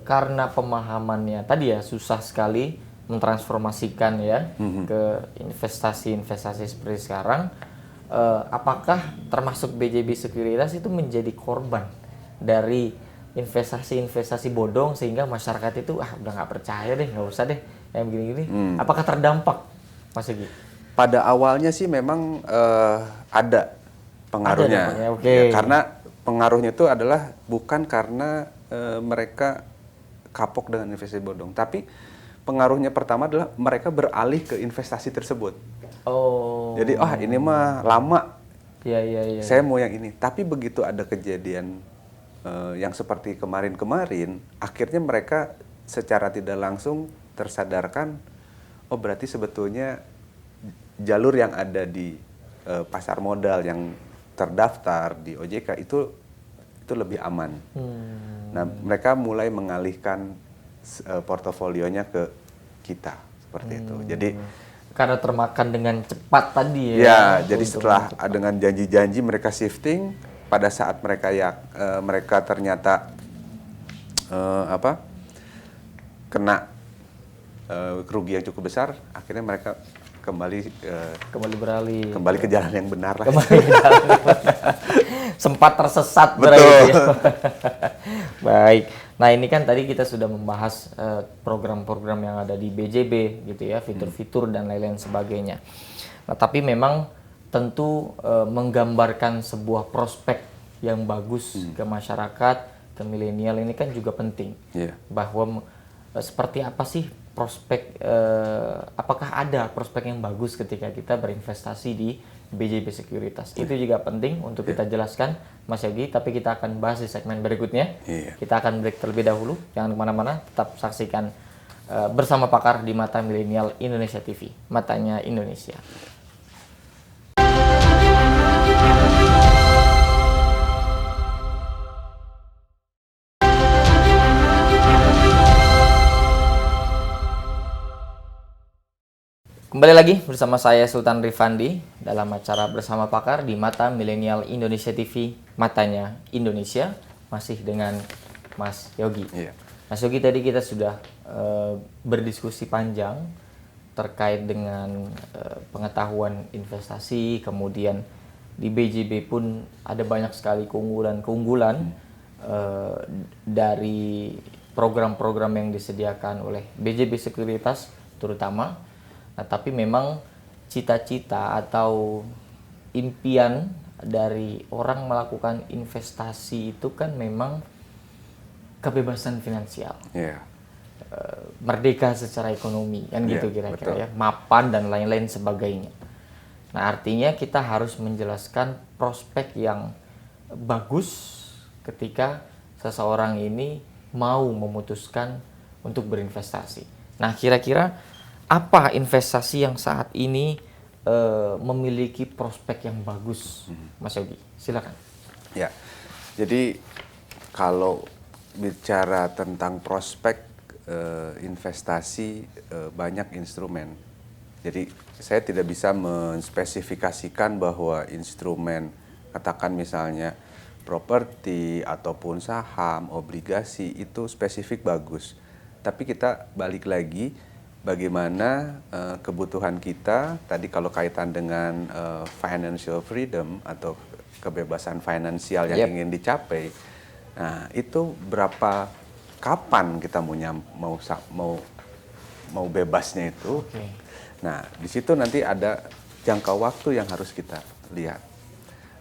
karena pemahamannya tadi ya susah sekali mentransformasikan ya ke investasi-investasi seperti sekarang, apakah termasuk BJB Sekuritas itu menjadi korban dari investasi-investasi bodong sehingga masyarakat itu udah nggak percaya deh, nggak usah deh yang begini-gini. Apakah terdampak, Mas Yogi? Pada awalnya sih memang ada pengaruhnya. Okay. Ya, karena pengaruhnya itu adalah bukan karena mereka kapok dengan investasi bodong. Tapi pengaruhnya pertama adalah mereka beralih ke investasi tersebut. Oh. Jadi, ini mah lama, Iya. saya mau yang ini. Tapi begitu ada kejadian yang seperti kemarin-kemarin, akhirnya mereka secara tidak langsung tersadarkan, oh berarti sebetulnya jalur yang ada di pasar modal yang terdaftar di OJK itu lebih aman. Nah, mereka mulai mengalihkan portofolionya ke kita seperti itu. Jadi karena termakan dengan cepat tadi ya. Ya, jadi setelah dengan janji-janji mereka shifting, pada saat mereka mereka ternyata kena kerugian yang cukup besar, akhirnya mereka kembali beralih. Kembali ke jalan yang benar lah. Sempat tersesat Betul. berarti ya. Baik. Nah, ini kan tadi kita sudah membahas program-program yang ada di BJB gitu ya, fitur-fitur dan lain-lain sebagainya. Nah, tapi memang tentu menggambarkan sebuah prospek yang bagus ke masyarakat, ke milenial ini kan juga penting. Yeah. Bahwa seperti apa sih prospek, apakah ada prospek yang bagus ketika kita berinvestasi di BJB Sekuritas. Itu juga penting untuk kita jelaskan, Mas Yogi, tapi kita akan bahas di segmen berikutnya. Kita akan break terlebih dahulu, jangan kemana-mana, tetap saksikan bersama pakar di Mata Milenial Indonesia TV, Matanya Indonesia. Kembali lagi bersama saya Sultan Rifandi dalam acara Bersama Pakar di Mata Milenial Indonesia TV, Matanya Indonesia, masih dengan Mas Yogi. Iya. Mas Yogi, tadi kita sudah berdiskusi panjang terkait dengan pengetahuan investasi, kemudian di BJB pun ada banyak sekali keunggulan dari program-program yang disediakan oleh BJB Sekuritas terutama. Nah, tapi memang cita-cita atau impian dari orang melakukan investasi itu kan memang kebebasan finansial. Yeah. Merdeka secara ekonomi, kan gitu kira-kira betul. ya, mapan dan lain-lain sebagainya. Nah, artinya kita harus menjelaskan prospek yang bagus ketika seseorang ini mau memutuskan untuk berinvestasi. Nah, kira-kira apa investasi yang saat ini memiliki prospek yang bagus, Mas Yogi? Silakan. Ya, jadi kalau bicara tentang prospek investasi, banyak instrumen. Jadi saya tidak bisa menspesifikasikan bahwa instrumen, katakan misalnya properti ataupun saham, obligasi itu spesifik bagus. Tapi kita balik lagi, bagaimana kebutuhan kita, tadi kalau kaitan dengan financial freedom atau kebebasan finansial yang ingin dicapai, nah itu kapan kita mau bebasnya itu. Nah, di situ nanti ada jangka waktu yang harus kita lihat.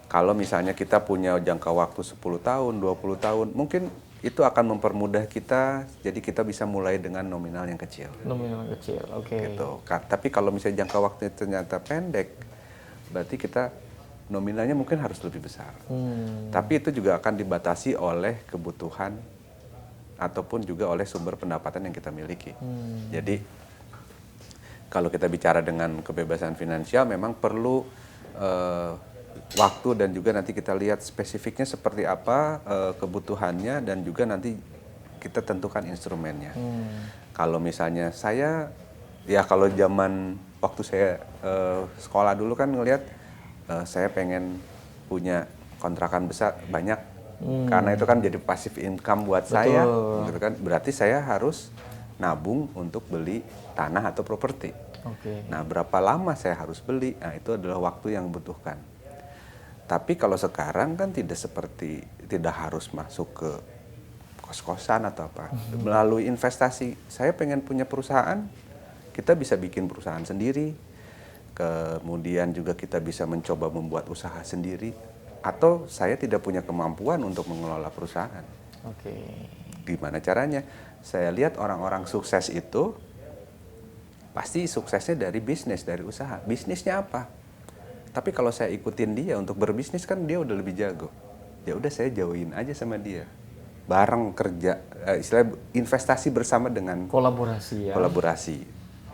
Kalau misalnya kita punya jangka waktu 10 tahun, 20 tahun, mungkin itu akan mempermudah kita, jadi kita bisa mulai dengan nominal yang kecil. Nominal yang kecil, oke. Gitu. Tapi kalau misalnya jangka waktunya ternyata pendek, berarti kita nominalnya mungkin harus lebih besar. Tapi itu juga akan dibatasi oleh kebutuhan ataupun juga oleh sumber pendapatan yang kita miliki. Jadi kalau kita bicara dengan kebebasan finansial, memang perlu waktu dan juga nanti kita lihat spesifiknya seperti apa kebutuhannya dan juga nanti kita tentukan instrumennya. Kalau misalnya kalau zaman waktu saya sekolah dulu kan ngelihat saya pengen punya kontrakan besar banyak karena itu kan jadi passive income buat saya, gitu kan. Berarti saya harus nabung untuk beli tanah atau properti. Nah, berapa lama saya harus beli? Nah, itu adalah waktu yang dibutuhkan. Tapi kalau sekarang kan tidak harus masuk ke kos-kosan atau apa. Melalui investasi, saya pengen punya perusahaan, kita bisa bikin perusahaan sendiri. Kemudian juga kita bisa mencoba membuat usaha sendiri. Atau saya tidak punya kemampuan untuk mengelola perusahaan. Gimana caranya? Saya lihat orang-orang sukses itu pasti suksesnya dari bisnis, dari usaha. Bisnisnya apa? Tapi kalau saya ikutin dia untuk berbisnis kan dia udah lebih jago. Ya udah saya jauhin aja sama dia. Bareng kerja, istilah investasi bersama dengan Kolaborasi ya. kolaborasi.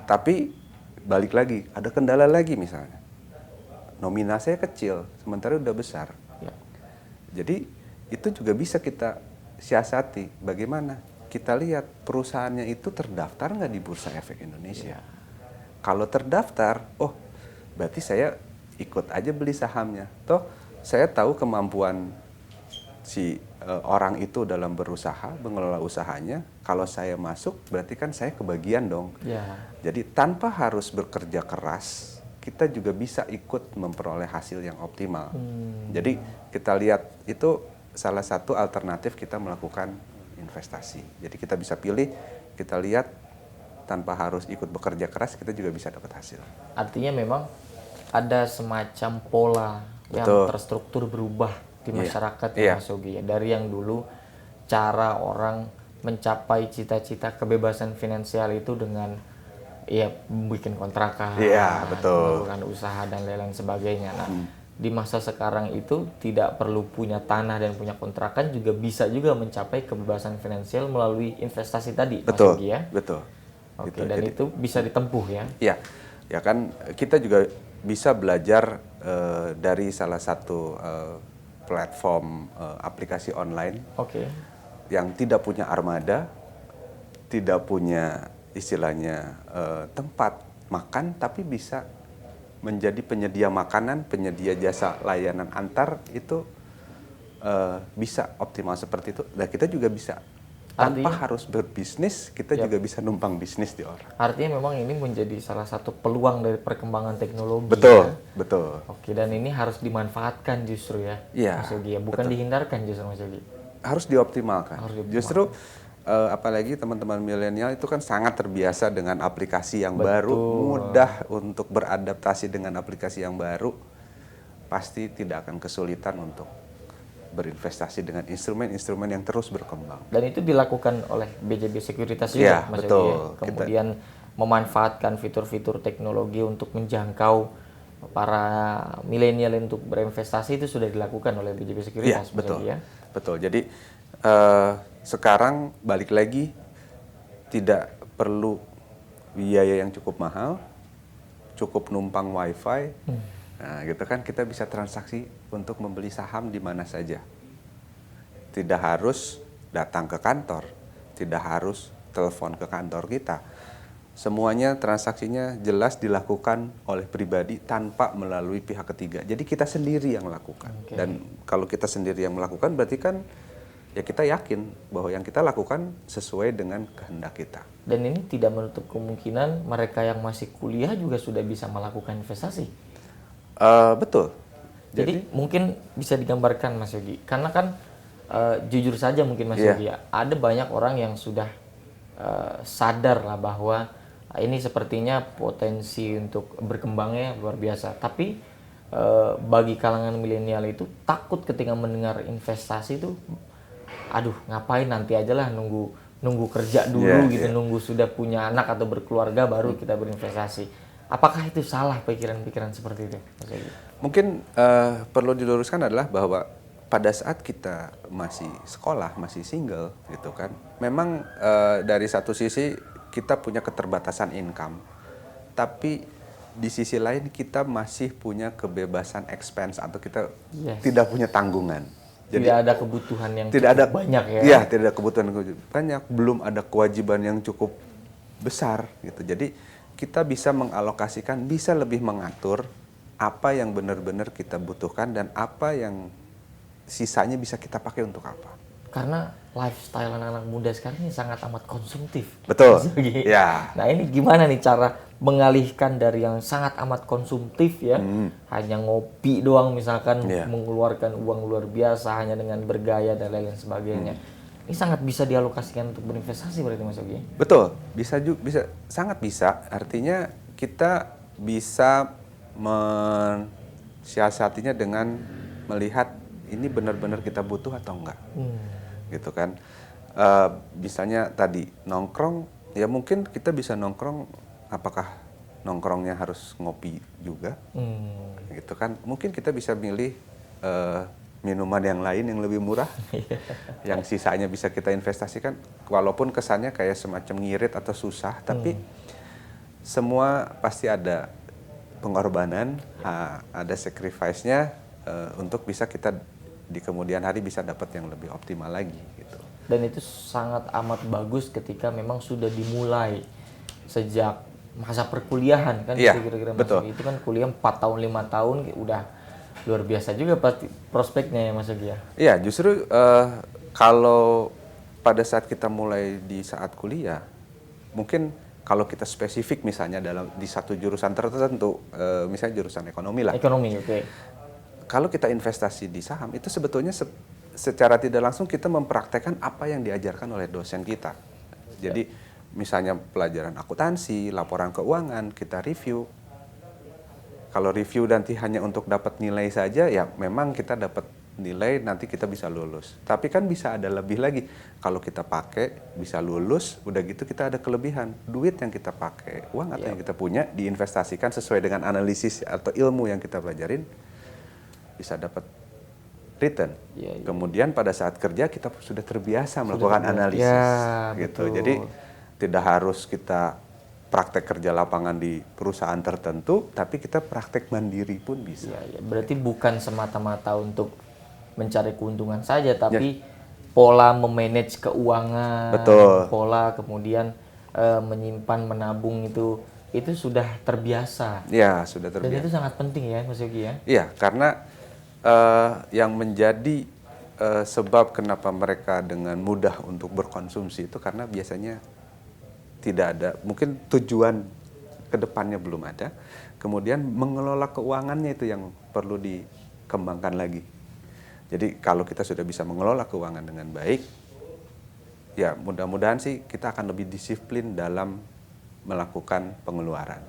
Tapi balik lagi, ada kendala lagi misalnya. Nominal saya kecil, sementara udah besar. Ya. Jadi itu juga bisa kita siasati. Bagaimana? Kita lihat perusahaannya itu terdaftar nggak di Bursa Efek Indonesia. Ya. Kalau terdaftar, oh berarti saya ikut aja beli sahamnya. Toh saya tahu kemampuan si orang itu dalam berusaha, mengelola usahanya. Kalau saya masuk, berarti kan saya kebagian dong. Ya. Jadi tanpa harus bekerja keras, kita juga bisa ikut memperoleh hasil yang optimal. Jadi kita lihat itu salah satu alternatif kita melakukan investasi. Jadi kita bisa pilih, kita lihat tanpa harus ikut bekerja keras, kita juga bisa dapat hasil. Artinya memang ada semacam pola yang Betul. terstruktur berubah di masyarakat Iya. ya Mas Yogi ya. Dari yang dulu cara orang mencapai cita-cita kebebasan finansial itu dengan ya bikin kontrakan, Iya, betul. melakukan usaha dan lain-lain sebagainya. Nah, di masa sekarang itu tidak perlu punya tanah dan punya kontrakan, juga bisa juga mencapai kebebasan finansial melalui investasi tadi, Mas Betul, Yogi ya. betul. Oke, Gitu. dan Jadi, itu bisa ditempuh ya. ya, ya kan kita juga bisa belajar dari salah satu platform aplikasi online Oke. yang tidak punya armada, tidak punya istilahnya tempat makan, tapi bisa menjadi penyedia makanan, penyedia jasa layanan antar itu bisa optimal seperti itu. Dan kita juga bisa tanpa harus berbisnis, kita juga bisa numpang bisnis di orang. Artinya memang ini menjadi salah satu peluang dari perkembangan teknologi. Betul, ya. betul. Oke, dan ini harus dimanfaatkan justru ya, Iya, Mas Yogi ya. Bukan dihindarkan justru Mas Yogi. Harus dioptimalkan. Harus dioptimalkan. Justru apalagi teman-teman milenial itu kan sangat terbiasa dengan aplikasi yang baru, mudah untuk beradaptasi dengan aplikasi yang baru, pasti tidak akan kesulitan untuk berinvestasi dengan instrumen-instrumen yang terus berkembang. Dan itu dilakukan oleh BJB Sekuritas juga, Iya, Mas betul. Yogi ya. Kemudian memanfaatkan fitur-fitur teknologi untuk menjangkau para milenial untuk berinvestasi itu sudah dilakukan oleh BJB Iya, Sekuritas, Mas betul. Yogi ya. Betul. Jadi sekarang balik lagi tidak perlu biaya yang cukup mahal, cukup numpang wifi. Nah, gitu kan kita bisa transaksi untuk membeli saham di mana saja. Tidak harus datang ke kantor, tidak harus telepon ke kantor kita. Semuanya transaksinya jelas dilakukan oleh pribadi tanpa melalui pihak ketiga. Jadi kita sendiri yang melakukan. Oke. Dan kalau kita sendiri yang melakukan berarti kan ya kita yakin bahwa yang kita lakukan sesuai dengan kehendak kita. Dan ini tidak menutup kemungkinan mereka yang masih kuliah juga sudah bisa melakukan investasi. Betul. Jadi mungkin bisa digambarkan Mas Yogi, karena kan jujur saja mungkin Mas Iya. Yogi ya, ada banyak orang yang sudah sadar lah bahwa ini sepertinya potensi untuk berkembangnya luar biasa. Tapi bagi kalangan milenial itu takut ketika mendengar investasi itu, aduh ngapain, nanti aja lah, nunggu kerja dulu gitu, nunggu sudah punya anak atau berkeluarga baru kita berinvestasi. Apakah itu salah pikiran-pikiran seperti itu, Mas Yogi? Mungkin perlu diluruskan adalah bahwa pada saat kita masih sekolah, masih single gitu kan, memang dari satu sisi kita punya keterbatasan income, tapi di sisi lain kita masih punya kebebasan expense atau kita tidak punya tanggungan. Jadi tidak ada kebutuhan yang tidak ada banyak ya. Iya, tidak ada kebutuhan yang cukup banyak, belum ada kewajiban yang cukup besar gitu. Jadi kita bisa mengalokasikan, bisa lebih mengatur apa yang benar-benar kita butuhkan dan apa yang sisanya bisa kita pakai untuk apa. Karena lifestyle anak-anak muda sekarang ini sangat amat konsumtif. Betul. Mas Yogi. Ya. Nah ini gimana nih cara mengalihkan dari yang sangat amat konsumtif ya, hanya ngopi doang misalkan, mengeluarkan uang luar biasa hanya dengan bergaya dan lain-lain sebagainya. Ini sangat bisa dialokasikan untuk berinvestasi berarti Mas Yogi? Betul, bisa, sangat bisa. Artinya kita bisa mensiasatinya dengan melihat ini benar-benar kita butuh atau enggak, gitu kan. Misalnya tadi nongkrong, ya mungkin kita bisa nongkrong, apakah nongkrongnya harus ngopi juga, gitu kan? Mungkin kita bisa milih minuman yang lain yang lebih murah, yang sisanya bisa kita investasikan, walaupun kesannya kayak semacam ngirit atau susah, tapi semua pasti ada pengorbanan, ada sacrifice-nya untuk bisa kita di kemudian hari bisa dapat yang lebih optimal lagi gitu. Dan itu sangat amat bagus ketika memang sudah dimulai sejak masa perkuliahan kan, Iya, kira-kira betul. Mas Yogi itu kan kuliah 4 tahun 5 tahun udah luar biasa juga pasti prospeknya ya Mas Yogi ya. Iya, justru kalau pada saat kita mulai di saat kuliah, mungkin kalau kita spesifik misalnya di satu jurusan tertentu, misalnya jurusan ekonomi lah. Ekonomi, oke. Kalau kita investasi di saham, itu sebetulnya secara tidak langsung kita mempraktekkan apa yang diajarkan oleh dosen kita. Jadi misalnya pelajaran akuntansi, laporan keuangan, kita review. Kalau review nanti hanya untuk dapat nilai saja, ya memang kita dapat nilai, nanti kita bisa lulus. Tapi kan bisa ada lebih lagi. Kalau kita pakai, bisa lulus, udah gitu kita ada kelebihan. Duit yang kita pakai, uang atau yang kita punya, diinvestasikan sesuai dengan analisis atau ilmu yang kita pelajarin, bisa dapat return. Kemudian pada saat kerja, kita sudah terbiasa melakukan analisis. Ya, gitu. betul. Jadi tidak harus kita praktek kerja lapangan di perusahaan tertentu, tapi kita praktek mandiri pun bisa. Ya, berarti bukan semata-mata untuk mencari keuntungan saja, tapi pola memanage keuangan, Betul. pola kemudian menyimpan, menabung itu sudah terbiasa. Ya, sudah Dan terbiasa. itu sangat penting ya Mas Yogi ya. Iya, karena yang menjadi sebab kenapa mereka dengan mudah untuk berkonsumsi itu karena biasanya tidak ada, mungkin tujuan kedepannya belum ada, kemudian mengelola keuangannya itu yang perlu dikembangkan lagi. Jadi kalau kita sudah bisa mengelola keuangan dengan baik, ya mudah-mudahan sih kita akan lebih disiplin dalam melakukan pengeluaran.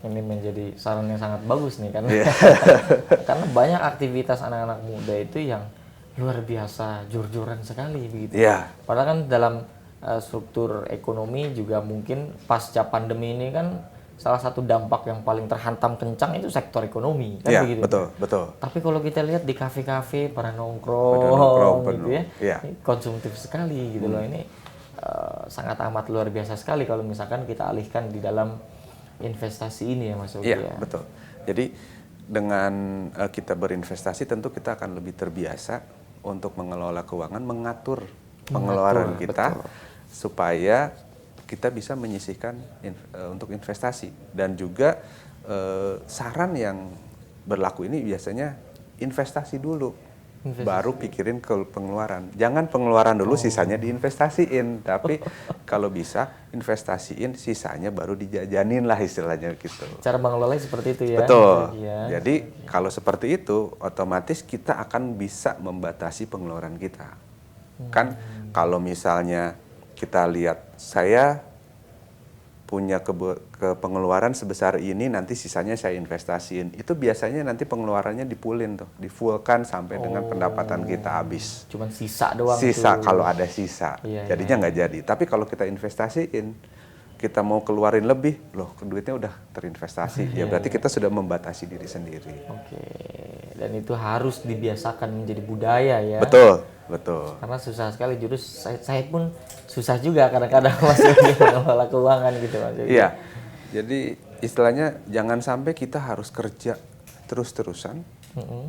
Ini menjadi saran yang sangat bagus nih karena karena banyak aktivitas anak-anak muda itu yang luar biasa jor-joran sekali begitu. Iya. Padahal kan dalam struktur ekonomi juga mungkin pasca pandemi ini kan salah satu dampak yang paling terhantam kencang itu sektor ekonomi kan Iya, begitu. betul. Tapi kalau kita lihat di kafe-kafe pada Pada nongkrong nongkrong gitu penuh. ya, Iya. ini konsumtif sekali gitu loh. Ini sangat amat luar biasa sekali kalau misalkan kita alihkan di dalam investasi ini ya Mas Yogi Iya, ya. betul. Jadi dengan kita berinvestasi tentu kita akan lebih terbiasa untuk mengelola keuangan, mengatur pengeluaran kita supaya kita bisa menyisihkan untuk investasi. Dan juga saran yang berlaku ini biasanya investasi dulu, baru pikirin ke pengeluaran. Jangan pengeluaran dulu, sisanya diinvestasiin. Tapi kalau bisa investasiin, sisanya baru dijajanin lah istilahnya gitu. Cara mengelolanya seperti itu ya. Betul. Ya. Jadi kalau seperti itu, otomatis kita akan bisa membatasi pengeluaran kita. Kan kalau misalnya kita lihat, saya punya pengeluaran sebesar ini, nanti sisanya saya investasiin. Itu biasanya nanti pengeluarannya dipulin tuh, difullkan sampai dengan pendapatan kita habis. Cuman sisa doang. Sisa tuh. kalau ada sisa, jadinya nggak jadi. Tapi kalau kita investasiin, kita mau keluarin lebih, loh duitnya udah terinvestasi. Ya berarti kita sudah membatasi diri sendiri. Oke. Dan itu harus dibiasakan menjadi budaya ya. Betul. Karena susah sekali, jurus saya pun susah juga kadang-kadang masuk di mengelola keuangan gitu Mas Yogi. Iya. Jadi istilahnya jangan sampai kita harus kerja terus-terusan,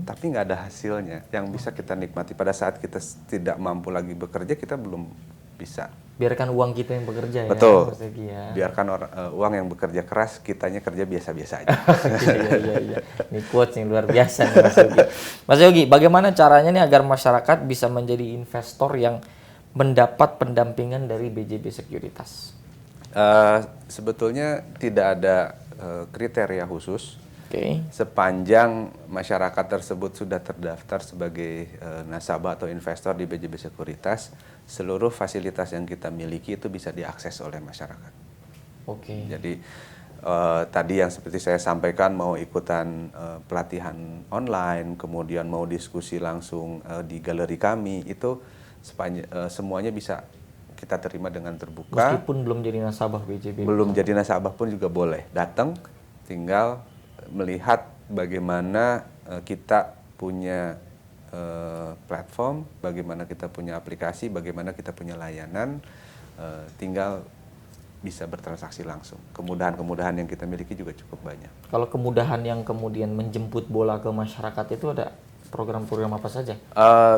tapi nggak ada hasilnya yang bisa kita nikmati. Pada saat kita tidak mampu lagi bekerja, kita belum bisa. Biarkan uang kita yang bekerja ya. Betul. Mas Yogi ya. Biarkan uang yang bekerja keras, kitanya kerja biasa-biasa aja. Iya. Ini quotes yang luar biasa nih, Mas Yogi. Mas Yogi, bagaimana caranya nih agar masyarakat bisa menjadi investor yang mendapat pendampingan dari BJB Sekuritas? Sebetulnya tidak ada kriteria khusus. Oke. Sepanjang masyarakat tersebut sudah terdaftar sebagai nasabah atau investor di BJB Sekuritas, seluruh fasilitas yang kita miliki itu bisa diakses oleh masyarakat. Oke. Jadi tadi yang seperti saya sampaikan, mau ikutan pelatihan online, kemudian mau diskusi langsung di galeri kami, itu semuanya bisa kita terima dengan terbuka. Meskipun belum jadi nasabah BJB. Belum jadi nasabah pun juga boleh datang, tinggal melihat bagaimana kita punya platform, bagaimana kita punya aplikasi, bagaimana kita punya layanan, tinggal bisa bertransaksi langsung. Kemudahan-kemudahan yang kita miliki juga cukup banyak. Kalau kemudahan yang kemudian menjemput bola ke masyarakat itu ada program-program apa saja?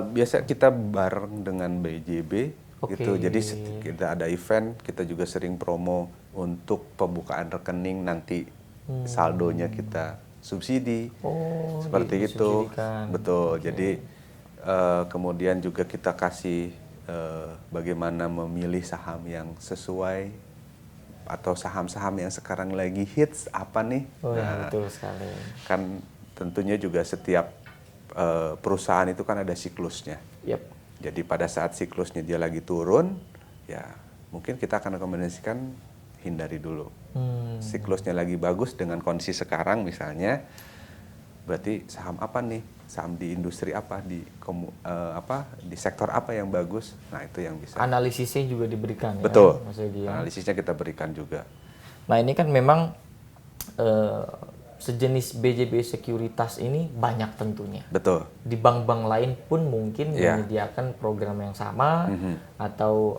Biasa kita bareng dengan BJB. Oke. Gitu. Jadi kita ada event, kita juga sering promo untuk pembukaan rekening, nanti saldonya kita subsidi. Seperti itu. disubsidikan. Betul. Jadi kemudian juga kita kasih bagaimana memilih saham yang sesuai atau saham-saham yang sekarang lagi hits apa nih. Oh ya, betul sekali. Kan tentunya juga setiap perusahaan itu kan ada siklusnya. Yap. Jadi pada saat siklusnya dia lagi turun, ya mungkin kita akan rekomendasikan hindari dulu. Siklusnya lagi bagus dengan kondisi sekarang misalnya, berarti saham apa nih? Saham di industri apa? Di sektor apa yang bagus? Nah itu yang bisa. Analisisnya juga diberikan. Betul. Ya, Mas Yogi, ya? Analisisnya kita berikan juga. Nah ini kan memang sejenis BJB Sekuritas ini banyak tentunya. Betul. Di bank-bank lain pun mungkin Ya. menyediakan program yang sama atau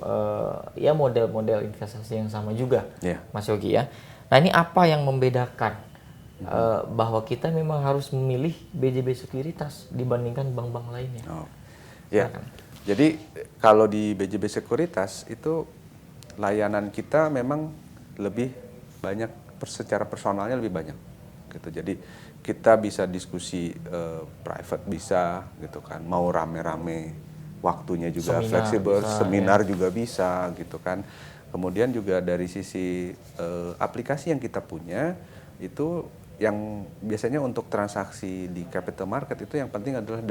ya model-model investasi yang sama juga, Ya. Mas Yogi ya. Nah ini apa yang membedakan bahwa kita memang harus memilih BJB Sekuritas dibandingkan bank-bank lainnya? Oh. Ya. Jadi kalau di BJB Sekuritas itu layanan kita memang lebih banyak secara personalnya lebih banyak gitu. Jadi kita bisa diskusi private bisa gitu kan, mau rame-rame waktunya juga Seminar fleksibel, bisa, seminar juga bisa gitu kan. Kemudian juga dari sisi aplikasi yang kita punya itu yang biasanya untuk transaksi di capital market itu yang penting adalah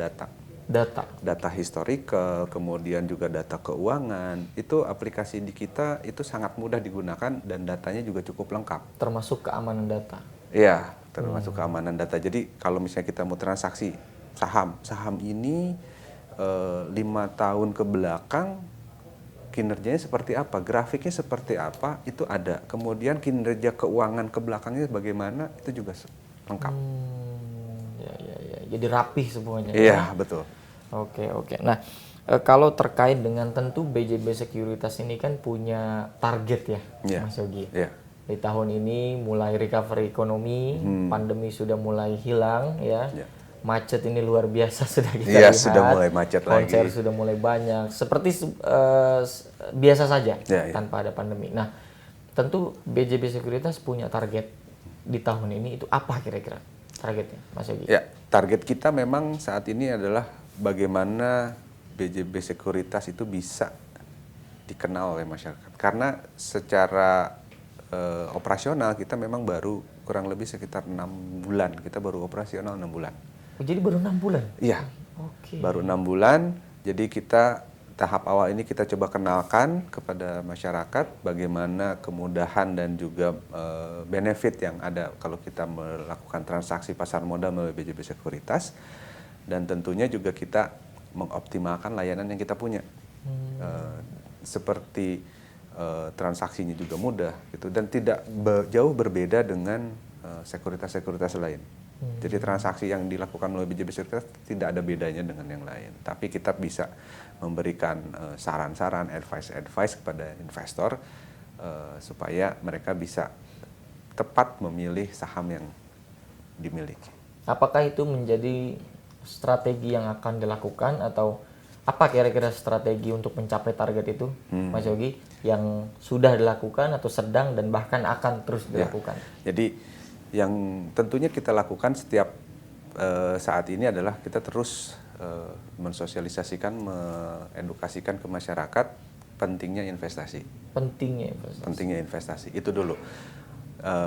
data historical, kemudian juga data keuangan. Itu aplikasi di kita itu sangat mudah digunakan dan datanya juga cukup lengkap. Termasuk keamanan data. Iya, termasuk keamanan data. Jadi kalau misalnya kita mau transaksi saham ini 5 tahun ke belakang kinerjanya seperti apa, grafiknya seperti apa, itu ada. Kemudian kinerja keuangan ke belakangnya bagaimana, itu juga lengkap. Ya. Jadi rapih semuanya. Iya, betul. Oke. Nah, kalau terkait dengan tentu BJB Sekuritas ini kan punya target ya, Iya. Mas Yogi. Iya. Di tahun ini mulai recovery ekonomi, pandemi sudah mulai hilang ya. Iya. Macet ini luar biasa sudah kita Iya, lihat. sudah mulai macet lagi. Konser sudah mulai banyak. Seperti biasa saja Iya. tanpa ada pandemi. Nah, tentu BJB Sekuritas punya target di tahun ini, itu apa kira-kira targetnya, Mas Yogi? Ya, target kita memang saat ini adalah bagaimana BJB Sekuritas itu bisa dikenal oleh masyarakat. Karena secara operasional kita memang baru kurang lebih sekitar 6 bulan. Kita baru operasional 6 bulan. Oh, jadi baru 6 bulan? Iya. Oke. Baru 6 bulan. Jadi kita tahap awal ini kita coba kenalkan kepada masyarakat bagaimana kemudahan dan juga benefit yang ada kalau kita melakukan transaksi pasar modal melalui BJB Sekuritas. Dan tentunya juga kita mengoptimalkan layanan yang kita punya. Seperti transaksinya juga mudah gitu, dan tidak jauh berbeda dengan sekuritas-sekuritas lain. Jadi transaksi yang dilakukan melalui BJB Sekuritas tidak ada bedanya dengan yang lain. Tapi kita bisa memberikan saran-saran, advice kepada investor supaya mereka bisa tepat memilih saham yang dimiliki. Apakah itu menjadi strategi yang akan dilakukan atau apa kira-kira strategi untuk mencapai target itu, Mas Yogi, yang sudah dilakukan atau sedang dan bahkan akan terus dilakukan? Ya, jadi yang tentunya kita lakukan setiap saat ini adalah kita terus mensosialisasikan, mengedukasikan ke masyarakat pentingnya investasi. Pentingnya investasi, itu dulu.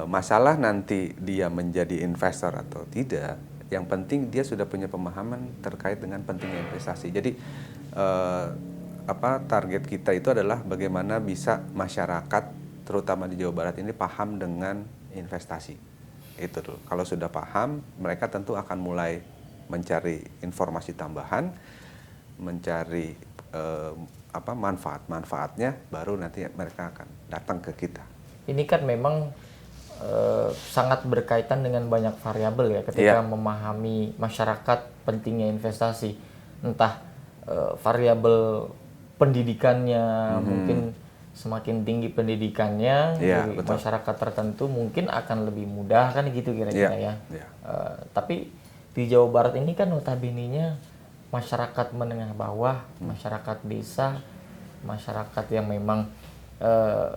Masalah nanti dia menjadi investor atau tidak, yang penting dia sudah punya pemahaman terkait dengan pentingnya investasi. Jadi target kita itu adalah bagaimana bisa masyarakat terutama di Jawa Barat ini paham dengan investasi. Itu dulu. Kalau sudah paham, mereka tentu akan mulai mencari informasi tambahan, mencari manfaatnya, baru nanti mereka akan datang ke kita. Ini kan memang sangat berkaitan dengan banyak variabel ya ketika memahami masyarakat pentingnya investasi. Entah variabel pendidikannya, mungkin semakin tinggi pendidikannya di masyarakat tertentu mungkin akan lebih mudah kan gitu kira-kira ya. Tapi di Jawa Barat ini kan notabene-nya masyarakat menengah bawah, masyarakat desa, masyarakat yang memang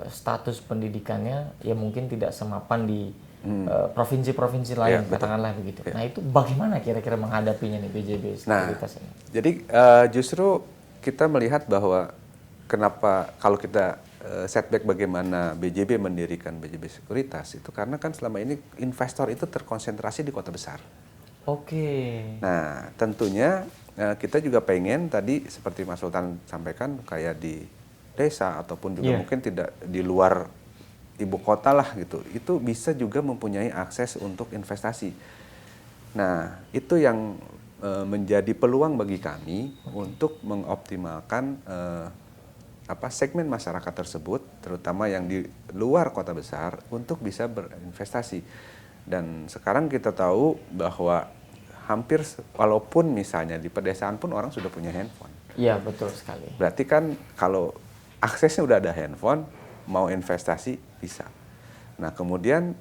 status pendidikannya ya mungkin tidak semapan di provinsi-provinsi lain, katakanlah begitu. Nah itu bagaimana kira-kira menghadapinya nih BJB Sekuritas ini? Jadi justru kita melihat bahwa kenapa kalau kita setback bagaimana BJB mendirikan BJB Sekuritas itu karena kan selama ini investor itu terkonsentrasi di kota besar. Nah tentunya kita juga pengen tadi seperti Mas Sultan sampaikan kayak di desa ataupun juga mungkin tidak di luar ibu kota lah gitu, itu bisa juga mempunyai akses untuk investasi. Nah itu yang menjadi peluang bagi kami untuk mengoptimalkan segmen masyarakat tersebut, terutama yang di luar kota besar untuk bisa berinvestasi. Dan sekarang kita tahu bahwa hampir walaupun misalnya di pedesaan pun orang sudah punya handphone. Iya betul sekali. Berarti kan kalau aksesnya udah ada handphone, mau investasi bisa. Nah kemudian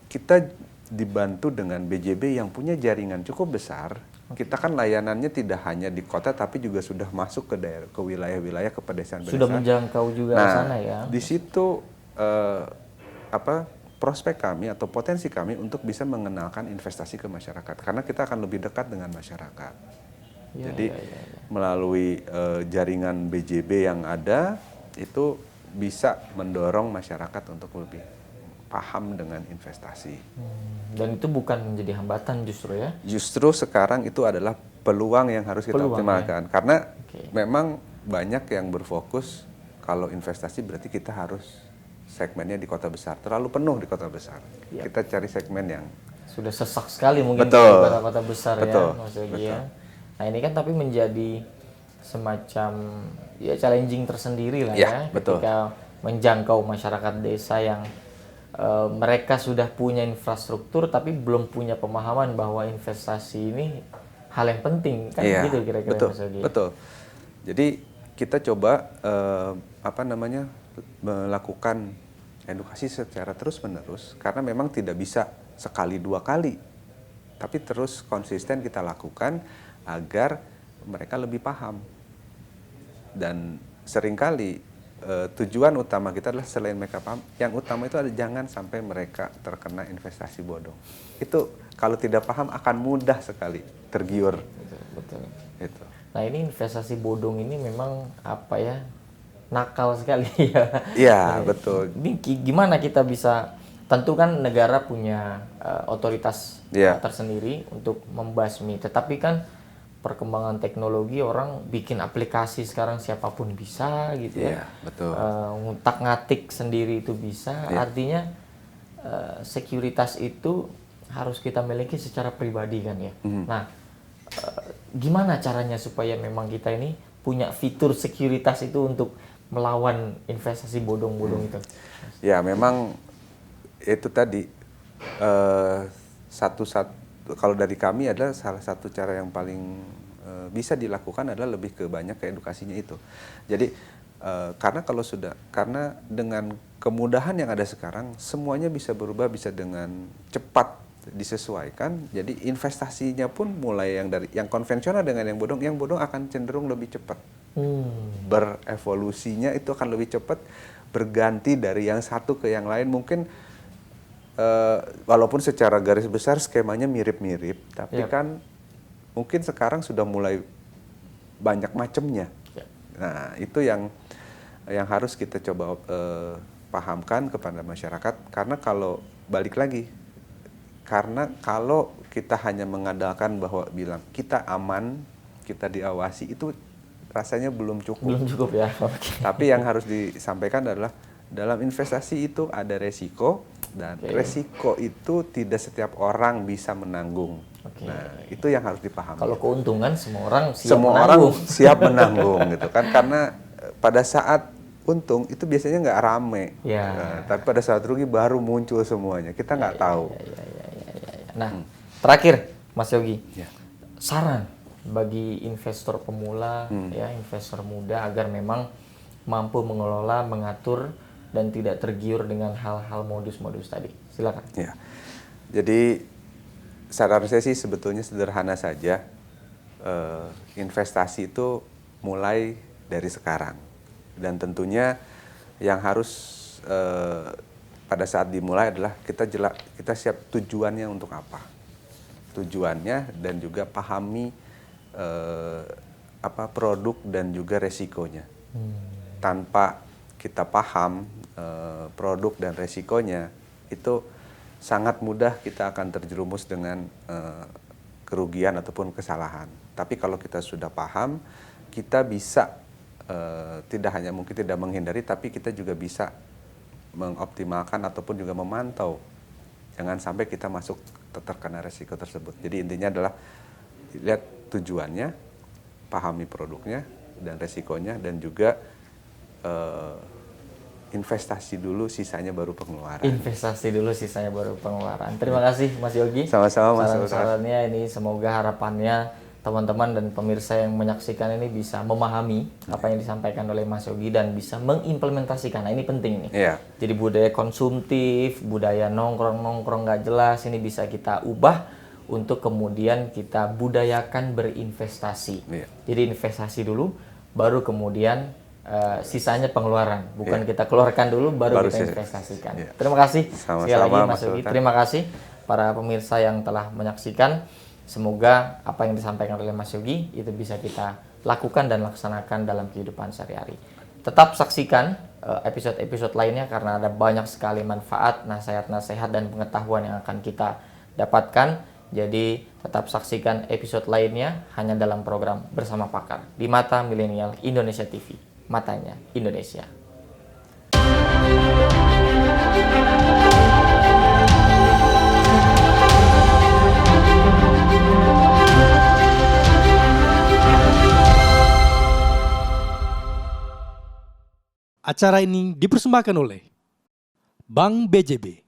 kita dibantu dengan BJB yang punya jaringan cukup besar. Kita kan layanannya tidak hanya di kota, tapi juga sudah masuk ke daerah, ke wilayah-wilayah, ke pedesaan-pedesaan. Sudah menjangkau juga ke sana ya. Di situ prospek kami atau potensi kami untuk bisa mengenalkan investasi ke masyarakat, karena kita akan lebih dekat dengan masyarakat. Jadi melalui jaringan BJB yang ada itu bisa mendorong masyarakat untuk lebih paham dengan investasi. Dan itu bukan menjadi hambatan justru ya? Justru sekarang itu adalah peluang yang harus kita optimalkan. Karena memang banyak yang berfokus kalau investasi berarti kita harus segmennya di kota besar. Terlalu penuh di kota besar. Kita cari segmen yang sudah sesak sekali mungkin di kota-kota besar ya, Mas Yogi ya. Nah ini kan tapi menjadi semacam ya challenging tersendiri lah ya ketika menjangkau masyarakat desa yang mereka sudah punya infrastruktur tapi belum punya pemahaman bahwa investasi ini hal yang penting kan gitu kira-kira Mas Yogi. Betul. Jadi kita coba melakukan edukasi secara terus-menerus karena memang tidak bisa sekali dua kali, tapi terus konsisten kita lakukan agar mereka lebih paham. Dan seringkali tujuan utama kita adalah selain mereka paham, yang utama itu adalah jangan sampai mereka terkena investasi bodong. Itu kalau tidak paham akan mudah sekali tergiur. Betul. Itu. Nah ini investasi bodong ini memang nakal sekali ya. Iya betul. Ini gimana kita bisa, tentu kan negara punya otoritas tersendiri untuk membasmi, tetapi kan perkembangan teknologi orang bikin aplikasi sekarang siapapun bisa gitu ya. Betul. Ngutak-ngatik sendiri itu bisa. Artinya sekuritas itu harus kita miliki secara pribadi kan ya. Nah, gimana caranya supaya memang kita ini punya fitur sekuritas itu untuk melawan investasi bodong-bodong itu? Ya memang itu tadi kalau dari kami adalah salah satu cara yang paling bisa dilakukan adalah lebih ke banyak ke edukasinya itu. Jadi karena dengan kemudahan yang ada sekarang semuanya bisa berubah, bisa dengan cepat disesuaikan. Jadi investasinya pun mulai yang konvensional dengan yang bodong akan cenderung lebih cepat. Berevolusinya itu akan lebih cepat, berganti dari yang satu ke yang lain. Mungkin walaupun secara garis besar skemanya mirip-mirip, tapi kan mungkin sekarang sudah mulai banyak macamnya. Nah itu yang harus kita coba pahamkan kepada masyarakat, karena kalau balik lagi, karena kalau kita hanya mengandalkan bahwa bilang kita aman, kita diawasi, itu rasanya belum cukup. Belum cukup ya. Tapi yang harus disampaikan adalah dalam investasi itu ada resiko, dan resiko itu tidak setiap orang bisa menanggung. Oke. Nah, itu yang harus dipahami. Kalau keuntungan semua orang siap Semua menanggung. orang siap menanggung gitu kan, karena pada saat untung itu biasanya nggak rame. Ya. Nah, tapi pada saat rugi baru muncul semuanya. Kita nggak tahu. Ya. Nah, terakhir Mas Yogi, Ya. saran bagi investor pemula, ya investor muda agar memang mampu mengelola, mengatur dan tidak tergiur dengan hal-hal modus-modus tadi. Silakan. Ya. Jadi saran saya sih sebetulnya sederhana saja. Investasi itu mulai dari sekarang. Dan tentunya yang harus pada saat dimulai adalah kita siap tujuannya untuk apa. Tujuannya dan juga pahami apa produk dan juga resikonya. Tanpa kita paham produk dan resikonya, itu sangat mudah kita akan terjerumus dengan kerugian ataupun kesalahan. Tapi kalau kita sudah paham, kita bisa tidak hanya mungkin tidak menghindari, tapi kita juga bisa mengoptimalkan ataupun juga memantau. Jangan sampai kita masuk terkena resiko tersebut. Jadi intinya adalah lihat tujuannya, pahami produknya dan resikonya, dan juga investasi dulu, sisanya baru pengeluaran. Investasi dulu, sisanya baru pengeluaran. Terima kasih Mas Yogi. Sama-sama Mas Saran-sarannya ini semoga harapannya teman-teman dan pemirsa yang menyaksikan ini bisa memahami apa yang disampaikan oleh Mas Yogi dan bisa mengimplementasikan. Nah, ini penting nih. Iya. Jadi budaya konsumtif, budaya nongkrong-nongkrong nggak jelas ini bisa kita ubah untuk kemudian kita budayakan berinvestasi. Iya. Jadi investasi dulu, baru kemudian sisanya pengeluaran. Bukan kita keluarkan dulu, baru kita investasikan. Iya. Terima kasih Sama-sama, sekali lagi Mas Mas Yogi. Sultan. Terima kasih para pemirsa yang telah menyaksikan. Semoga apa yang disampaikan oleh Mas Yogi itu bisa kita lakukan dan laksanakan dalam kehidupan sehari-hari. Tetap saksikan episode-episode lainnya karena ada banyak sekali manfaat, nasihat-nasihat dan pengetahuan yang akan kita dapatkan. Jadi tetap saksikan episode lainnya hanya dalam program Bersama Pakar di Mata Milenial Indonesia TV. Matanya Indonesia. Acara ini dipersembahkan oleh Bank BJB.